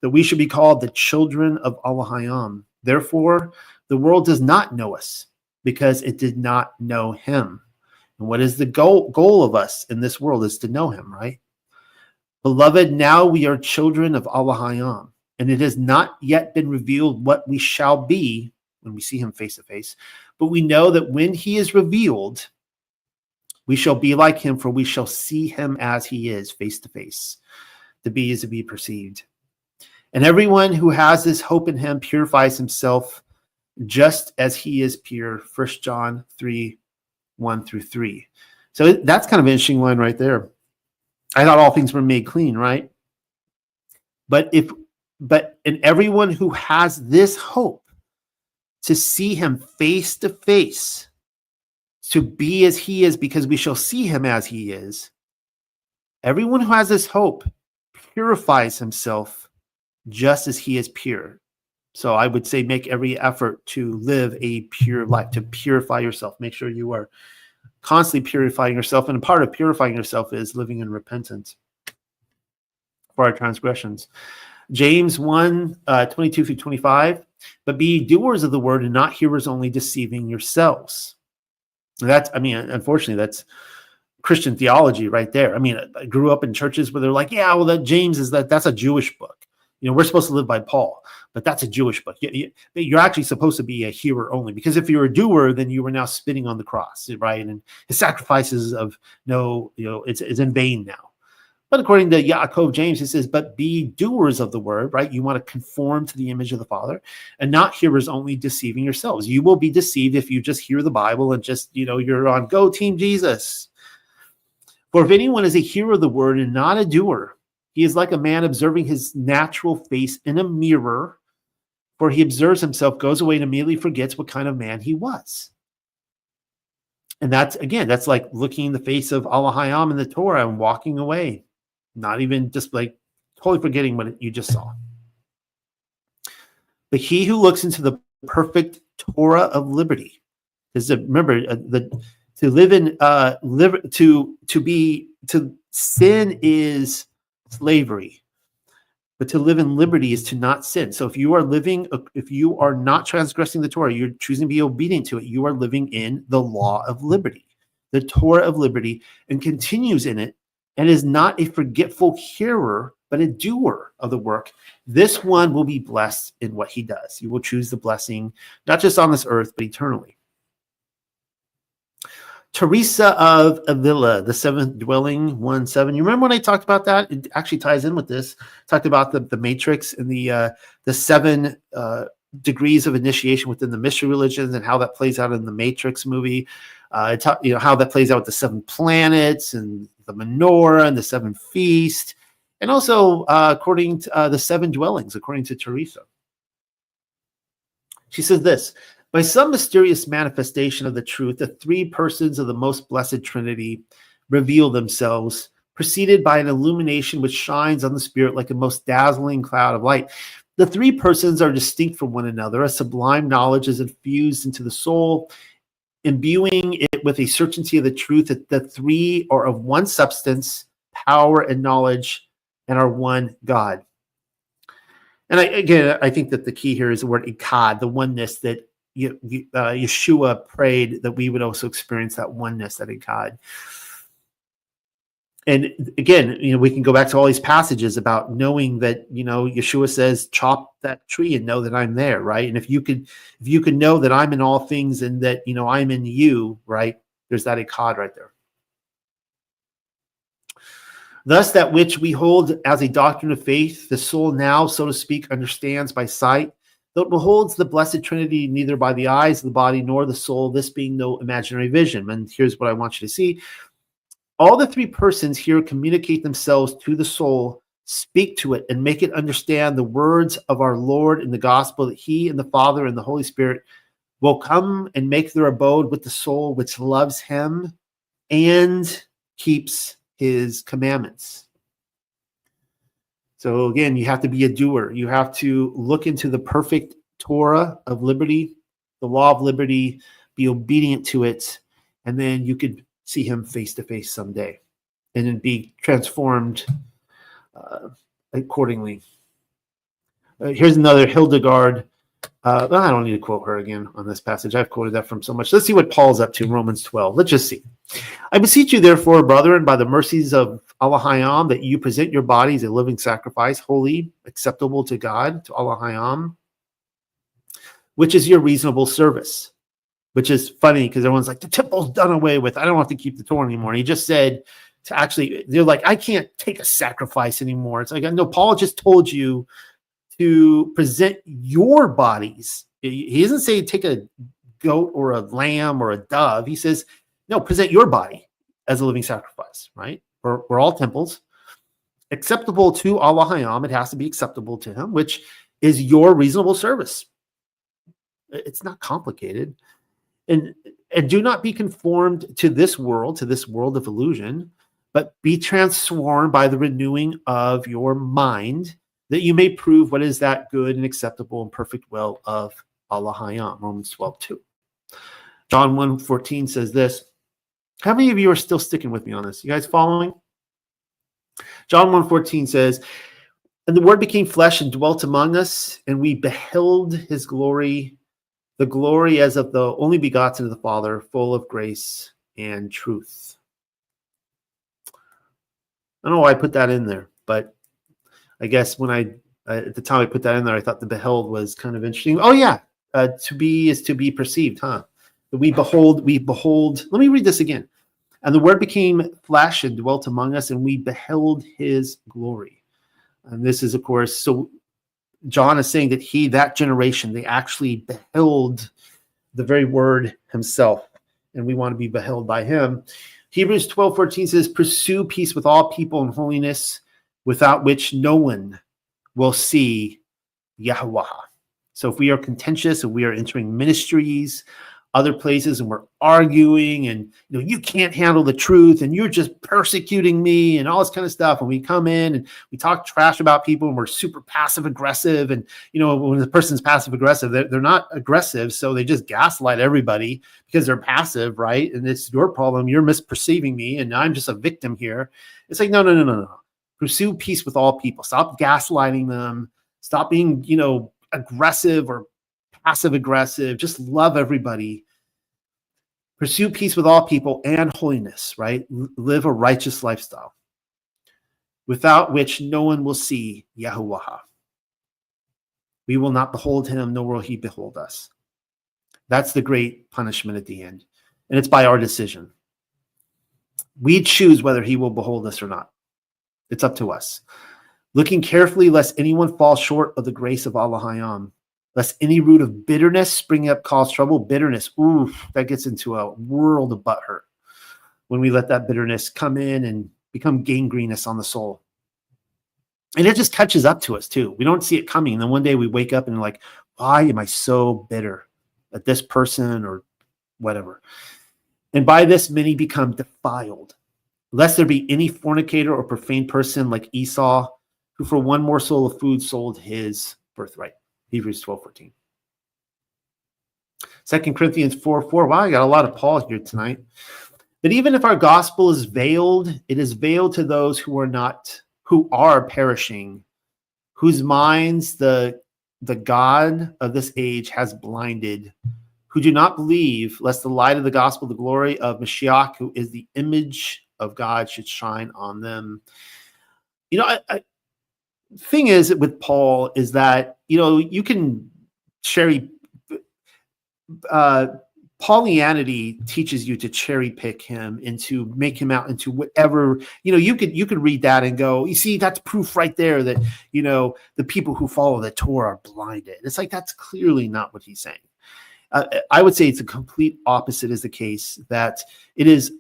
that we should be called the children of Elohim. Therefore, the world does not know us, because it did not know him." And what is the goal of us in this world is to know him, right? "Beloved, now we are children of Elohim, and it has not yet been revealed what we shall be when we see him face to face. But we know that when he is revealed, we shall be like him, for we shall see him as he is, face to face. To be is to be perceived. And everyone who has this hope in him purifies himself just as he is pure." 1 John 3, 1-3. So that's kind of an interesting one right there. I thought all things were made clean, right? But in everyone who has this hope to see him face to face, to be as he is, because we shall see him as he is. Everyone who has this hope purifies himself just as he is pure. So I would say make every effort to live a pure life, to purify yourself. Make sure you are constantly purifying yourself. And a part of purifying yourself is living in repentance for our transgressions. James 1, 22 through 25. But be doers of the word and not hearers only, deceiving yourselves. That's, I mean, unfortunately, that's Christian theology right there. I mean, I grew up in churches where they're like, yeah, well, that James that's a Jewish book. You know, we're supposed to live by Paul, but that's a Jewish book. You're actually supposed to be a hearer only, because if you're a doer, then you were now spitting on the cross, right? And his sacrifices of it's in vain now. But according to Yaakov, James, he says, but be doers of the word, right? You want to conform to the image of the Father, and not hearers only, deceiving yourselves. You will be deceived if you just hear the Bible and just, you're on go team Jesus. For if anyone is a hearer of the word and not a doer, he is like a man observing his natural face in a mirror, for he observes himself, goes away, and immediately forgets what kind of man he was. And that's like looking in the face of Allah Hayam in the Torah and walking away, not even just like totally forgetting what you just saw. But he who looks into the perfect Torah of liberty, is remember to live in to sin is slavery, but to live in liberty is to not sin. So if you are not transgressing the Torah, you're choosing to be obedient to it, you are living in the law of liberty, the Torah of liberty, and continues in it, and is not a forgetful hearer, but a doer of the work. This one will be blessed in what he does. You will choose the blessing, not just on this earth, but eternally. Teresa of Avila, the seventh dwelling, 1:7. You remember when I talked about that? It actually ties in with this. Talked about the matrix and the 7 degrees of initiation within the mystery religions, and how that plays out in the Matrix movie. How that plays out with the 7 planets and the menorah and the 7 feasts, and also according to the 7 dwellings, according to Teresa. She says this: by some mysterious manifestation of the truth, the 3 persons of the most blessed Trinity reveal themselves, preceded by an illumination which shines on the spirit like a most dazzling cloud of light. The 3 persons are distinct from one another. A sublime knowledge is infused into the soul, imbuing it with a certainty of the truth that the 3 are of one substance, power, and knowledge, and are one God. And I think that the key here is the word Echad, the oneness that Yeshua prayed that we would also experience, that oneness, that Echad. And again, we can go back to all these passages about knowing that, Yeshua says, chop that tree and know that I'm there, right? And if you could know that I'm in all things and that, I'm in you, right? There's that Echad right there. Thus, that which we hold as a doctrine of faith, the soul now, so to speak, understands by sight, though it beholds the blessed Trinity neither by the eyes of the body nor the soul, this being no imaginary vision. And here's what I want you to see. All the 3 persons here communicate themselves to the soul, speak to it, and make it understand the words of our Lord in the gospel, that he and the Father and the Holy Spirit will come and make their abode with the soul which loves him and keeps his commandments. So again, you have to be a doer. You have to look into the perfect Torah of liberty, the law of liberty, be obedient to it, and then you could see him face to face someday and then be transformed accordingly. Here's another Hildegard. I don't need to quote her again on this passage. I've quoted that from so much. Let's see what Paul's up to in Romans 12. Let's just see. I beseech you, therefore, brethren, by the mercies of Allah Hayam, that you present your bodies a living sacrifice, holy, acceptable to God, to Allah Hayam, which is your reasonable service. Which is funny because everyone's like, the temple's done away with. I don't have to keep the Torah anymore. And he just said to actually, they're like, I can't take a sacrifice anymore. It's like, no, Paul just told you to present your bodies. He doesn't say take a goat or a lamb or a dove. He says, no, present your body as a living sacrifice, right? We're all temples. Acceptable to Allah Hayam. It has to be acceptable to him, which is your reasonable service. It's not complicated. And do not be conformed to this world of illusion, but be transformed by the renewing of your mind, that you may prove what is that good and acceptable and perfect will of Allah Hayam, Romans 12:2. John 1:14 says this. How many of you are still sticking with me on this? You guys following? John 1:14 says, and the word became flesh and dwelt among us, and we beheld his glory, the glory as of the only begotten of the Father, full of grace and truth. I don't know why I put that in there, but I guess when at the time I put that in there, I thought the beheld was kind of interesting. Oh yeah, to be is to be perceived, huh? We behold. Let me read this again. And the word became flesh and dwelt among us, and we beheld his glory. And this is, of course, so John is saying that that generation, they actually beheld the very word himself, and we want to be beheld by him. Hebrews 12:14 says, pursue peace with all people and holiness, without which no one will see Yahweh. So if we are contentious, if we are entering ministries, other places, and we're arguing, and you can't handle the truth, and you're just persecuting me, and all this kind of stuff, and we come in and we talk trash about people, and we're super passive aggressive, and when the person's passive aggressive, they're not aggressive, so they just gaslight everybody because they're passive, right? And it's your problem, you're misperceiving me, and I'm just a victim here. It's like no. Pursue peace with all people. Stop gaslighting them. Stop being aggressive or passive aggressive. Just love everybody. Pursue peace with all people and holiness, right? Live a righteous lifestyle, without which no one will see Yahuwah. We will not behold him, nor will he behold us. That's the great punishment at the end. And it's by our decision. We choose whether he will behold us or not. It's up to us. Looking carefully lest anyone fall short of the grace of Allah Hayam, lest any root of bitterness spring up cause trouble. Bitterness, that gets into a world of butthurt when we let that bitterness come in and become gangrenous on the soul. And it just catches up to us too. We don't see it coming. And then one day we wake up and like, why am I so bitter at this person or whatever? And by this many become defiled, lest there be any fornicator or profane person like Esau, who for one morsel of food sold his birthright. Hebrews 12:14. 2 Corinthians 4:4. Wow, I got a lot of Paul here tonight. But even if our gospel is veiled, it is veiled to those who are perishing, whose minds the God of this age has blinded, who do not believe, lest the light of the gospel, the glory of Mashiach, who is the image of God, should shine on them. Thing is with Paul is that, you can Paulianity teaches you to cherry pick him and to make him out into whatever, you could read that and go, you see, that's proof right there that, the people who follow the Torah are blinded. It's like, that's clearly not what he's saying. I would say it's the complete opposite is the case, that it is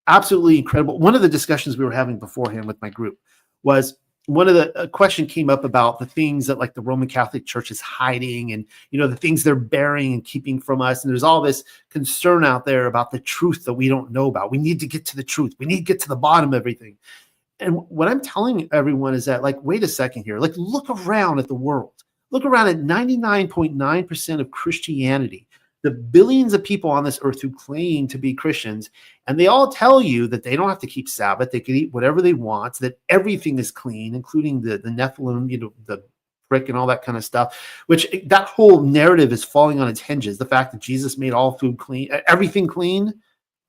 absolutely incredible. One of the discussions we were having beforehand with my group was a question came up about the things that like the Roman Catholic Church is hiding and, the things they're burying and keeping from us. And there's all this concern out there about the truth that we don't know about. We need to get to the truth. We need to get to the bottom of everything. And what I'm telling everyone is that, like, wait a second here, like, look around at the world. Look around at 99.9% of Christianity, the billions of people on this earth who claim to be Christians, and they all tell you that they don't have to keep Sabbath, they can eat whatever they want, that everything is clean, including the Nephilim, the prick and all that kind of stuff, which that whole narrative is falling on its hinges. The fact that Jesus made all food clean, everything clean.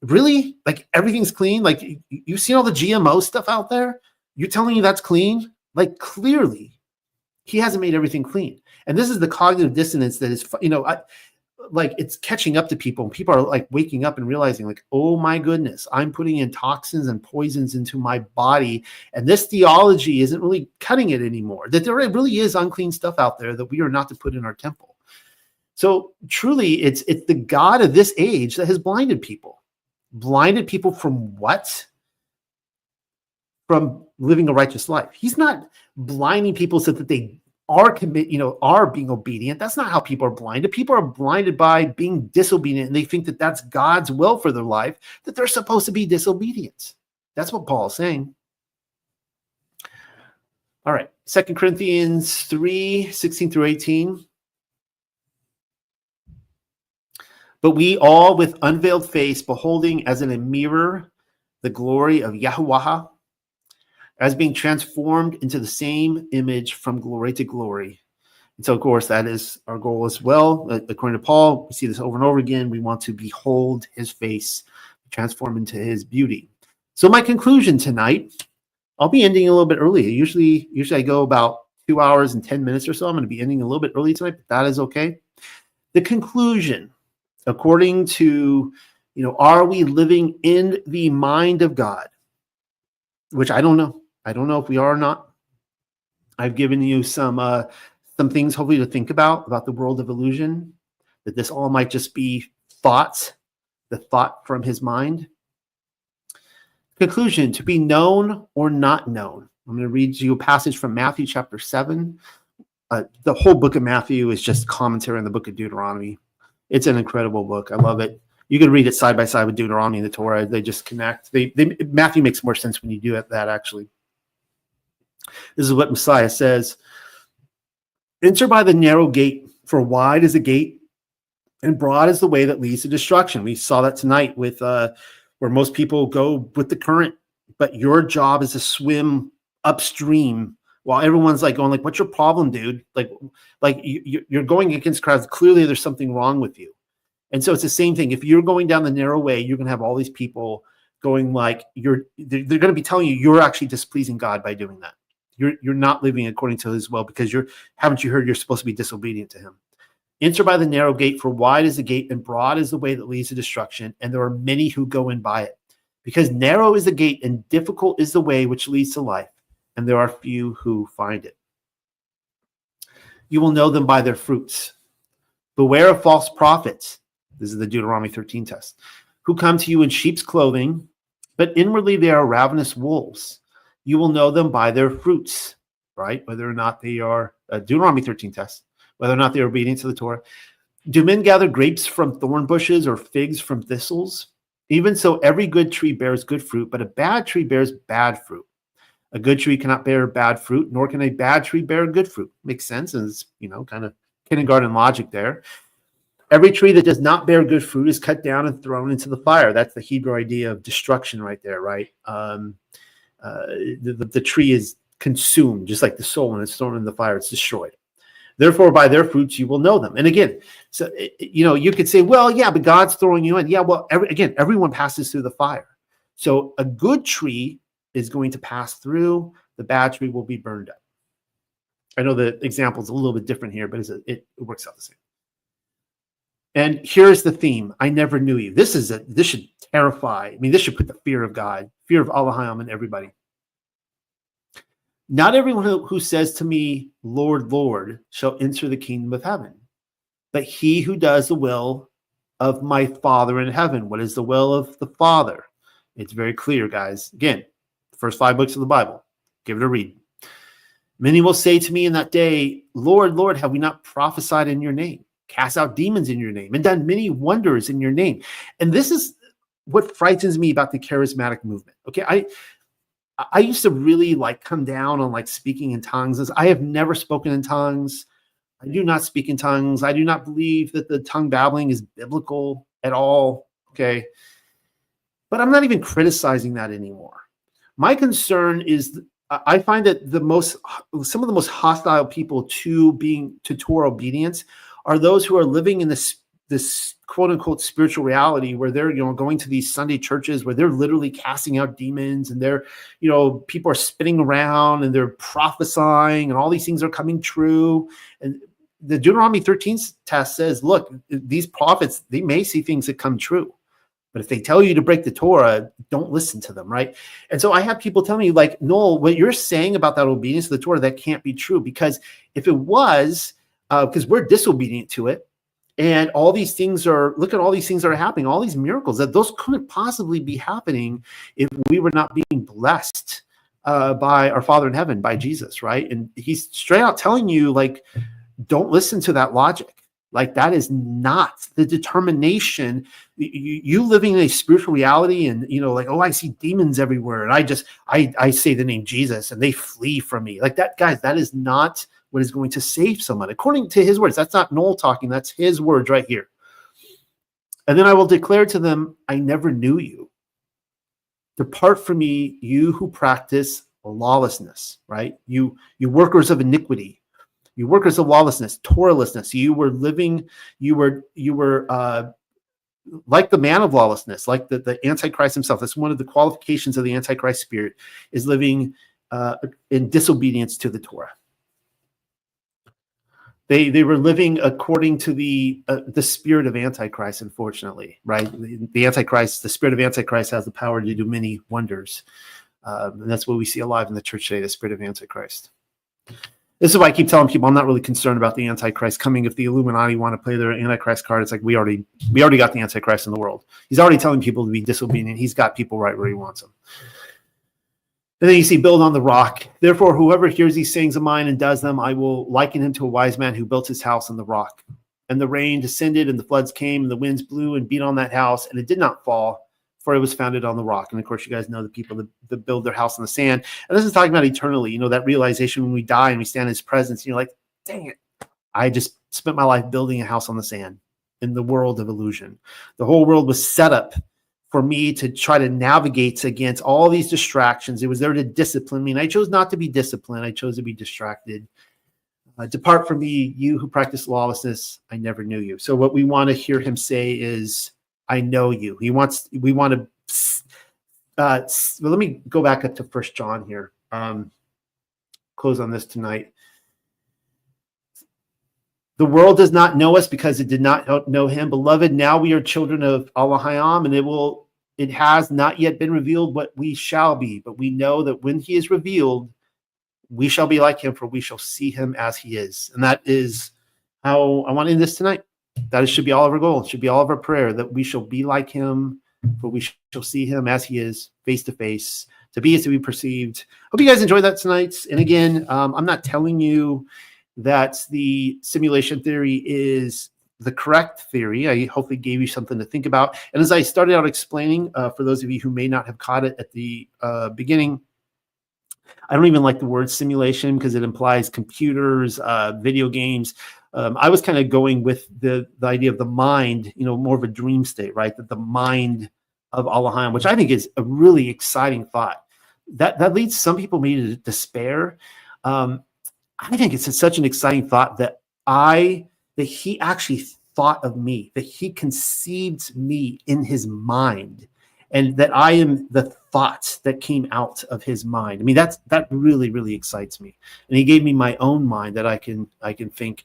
Really? Like everything's clean? Like you've seen all the GMO stuff out there? You're telling me that's clean? Like clearly he hasn't made everything clean. And this is the cognitive dissonance that is, like it's catching up to people, and people are like waking up and realizing like, oh my goodness, I'm putting in toxins and poisons into my body, and this theology isn't really cutting it anymore, that there really is unclean stuff out there that we are not to put in our temple. So truly it's the God of this age that has blinded people from what? From living a righteous life. He's not blinding people so that they are being obedient. That's not how people are blinded. People are blinded by being disobedient, and they think that that's God's will for their life, that they're supposed to be disobedient. That's what Paul is saying. All right, 2 Corinthians 3, 16 through 18. But we all with unveiled face, beholding as in a mirror the glory of Yahuwah, as being transformed into the same image from glory to glory. And so, of course, that is our goal as well. According to Paul, we see this over and over again. We want to behold his face, transform into his beauty. So my conclusion tonight, I'll be ending a little bit early. Usually I go about 2 hours and 10 minutes or so. I'm going to be ending a little bit early tonight, but that is okay. The conclusion, according to, are we living in the mind of God? Which I don't know. I don't know if we are or not. I've given you some things hopefully to think about the world of illusion, that this all might just be thoughts, the thought from his mind. Conclusion, to be known or not known. I'm going to read you a passage from Matthew chapter 7. The whole book of Matthew is just commentary on the book of Deuteronomy. It's an incredible book. I love it. You can read it side by side with Deuteronomy and the Torah. They just connect. Matthew makes more sense when you do that, actually. This is what Messiah says. Enter by the narrow gate, for wide is the gate, and broad is the way that leads to destruction. We saw that tonight with where most people go with the current, but your job is to swim upstream while everyone's like going like, what's your problem, dude? Like you're going against crowds. Clearly there's something wrong with you. And so it's the same thing. If you're going down the narrow way, you're going to have all these people going like they're going to be telling you you're actually displeasing God by doing that. You're not living according to his will because haven't you heard you're supposed to be disobedient to him? Enter by the narrow gate, for wide is the gate and broad is the way that leads to destruction, and there are many who go in by it. Because narrow is the gate and difficult is the way which leads to life, and there are few who find it. You will know them by their fruits. Beware of false prophets. This is the Deuteronomy 13 test. Who come to you in sheep's clothing, but inwardly they are ravenous wolves. You will know them by their fruits, right? Whether or not they are, Deuteronomy 13 test, whether or not they are obedient to the Torah. Do men gather grapes from thorn bushes or figs from thistles? Even so, every good tree bears good fruit, but a bad tree bears bad fruit. A good tree cannot bear bad fruit, nor can a bad tree bear good fruit. Makes sense, and it's, kind of kindergarten logic there. Every tree that does not bear good fruit is cut down and thrown into the fire. That's the Hebrew idea of destruction right there, right? The tree is consumed, just like the soul when it's thrown in the fire, it's destroyed. Therefore, by their fruits you will know them. And again, so you could say, well, yeah, but God's throwing you in. Yeah, well, everyone passes through the fire. So a good tree is going to pass through. The bad tree will be burned up. I know the example is a little bit different here, but it works out the same. And here's the theme. I never knew you. This should terrify. I mean, this should put the fear of God, fear of Allahayam in everybody. Not everyone who says to me, Lord, Lord, shall enter the kingdom of heaven, but he who does the will of my Father in heaven. What is the will of the Father? It's very clear, guys. Again, the first 5 books of the Bible. Give it a read. Many will say to me in that day, Lord, Lord, have we not prophesied in your name, cast out demons in your name, and done many wonders in your name? And this is what frightens me about the charismatic movement. Okay, I used to really come down on speaking in tongues. I have never spoken in tongues. I do not speak in tongues. I do not believe that the tongue babbling is biblical at all. Okay, but I'm not even criticizing that anymore. My concern is I find that some of the most hostile people to Torah obedience are those who are living in this quote unquote spiritual reality where they're, going to these Sunday churches where they're literally casting out demons and they're, people are spinning around and they're prophesying and all these things are coming true. And the Deuteronomy 13 test says, look, these prophets, they may see things that come true, but if they tell you to break the Torah, don't listen to them. Right. And so I have people tell me Noel, what you're saying about that obedience to the Torah, that can't be true, because if it was, because we're disobedient to it, and all these things look at all these things that are happening, all these miracles, that those couldn't possibly be happening if we were not being blessed by our Father in heaven, by Jesus, right? And he's straight out telling you, don't listen to that logic. Like, that is not the determination. You living in a spiritual reality, and like, oh, I see demons everywhere, and I say the name Jesus and they flee from me. Like that, guys, that is not what is going to save someone according to his words. That's not Noel talking, that's his words right here. And then I will declare to them, I never knew you. Depart from me, you who practice lawlessness, right? You workers of iniquity, you workers of lawlessness, Torahlessness. You were like the man of lawlessness, like the Antichrist himself. That's one of the qualifications of the Antichrist spirit, is living in disobedience to the Torah. They were living according to the spirit of Antichrist, unfortunately, right? The Antichrist, the spirit of Antichrist has the power to do many wonders. And that's what we see alive in the church today, the spirit of Antichrist. This is why I keep telling people I'm not really concerned about the Antichrist coming. If the Illuminati want to play their Antichrist card, it's like we already got the Antichrist in the world. He's already telling people to be disobedient. He's got people right where he wants them. And then you see, build on the rock. Therefore, whoever hears these sayings of mine and does them, I will liken him to a wise man who built his house on the rock. And the rain descended, and the floods came, and the winds blew and beat on that house, and it did not fall, for it was founded on the rock. And of course, you guys know the people that build their house on the sand. And this is talking about eternally, that realization when we die and we stand in his presence, and you're like, dang it, I just spent my life building a house on the sand in the world of illusion. The whole world was set up for me to try to navigate against all these distractions. It was there to discipline me, and I chose not to be disciplined. I chose to be distracted. Depart from me, you who practice lawlessness. I never knew you. So what we want to hear him say is, I know you. We want to, well, let me go back up to 1 John here. Close on this tonight. The world does not know us because it did not know him. Beloved, now we are children of Elohim, and it has not yet been revealed what we shall be. But we know that when he is revealed, we shall be like him, for we shall see him as he is. And that is how I want to end this tonight. That should be all of our goal. It should be all of our prayer, that we shall be like him, for we shall see him as he is, face to face. To be is to be perceived. Hope you guys enjoyed that tonight. And again, I'm not telling you that the simulation theory is the correct theory. I hopefully gave you something to think about. And as I started out explaining, for those of you who may not have caught it at the beginning, I don't even like the word simulation because it implies computers, video games. I was kind of going with the idea of the mind, more of a dream state, right? That the mind of Elohim, which I think is a really exciting thought. That leads some people maybe to despair. I think it's such an exciting thought that he actually thought of me, that he conceived me in his mind, and that I am the thought that came out of his mind. I mean, that really, really excites me. And he gave me my own mind that I can think.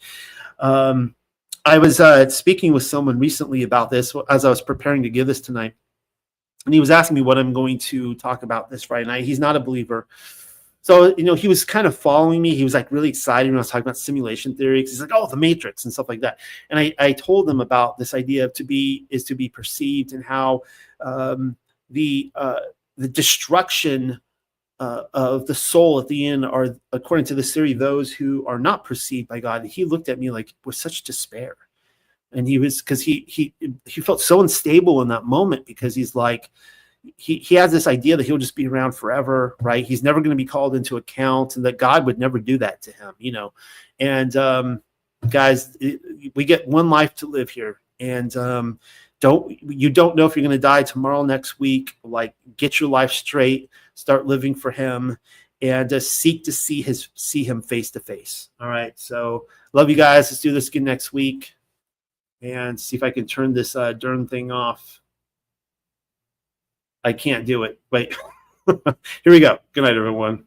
I was speaking with someone recently about this as I was preparing to give this tonight. And he was asking me what I'm going to talk about this Friday night. He's not a believer. So, he was kind of following me. He was like really excited when I was talking about simulation theory. He's like, oh, the Matrix and stuff like that. And I told him about this idea of to be perceived, and how the destruction of the soul at the end are, according to this theory, those who are not perceived by God. He looked at me like with such despair. And because he felt so unstable in that moment, because he's like, he has this idea that he'll just be around forever, right? He's never going to be called into account, and that God would never do that to him, And guys, we get one life to live here, and you don't know if you're going to die tomorrow, next week. Like, get your life straight, start living for him, and seek to see him face to face. All right. So love you guys. Let's do this again next week, and see if I can turn this darn thing off. I can't do it. Wait. Here we go. Good night, everyone.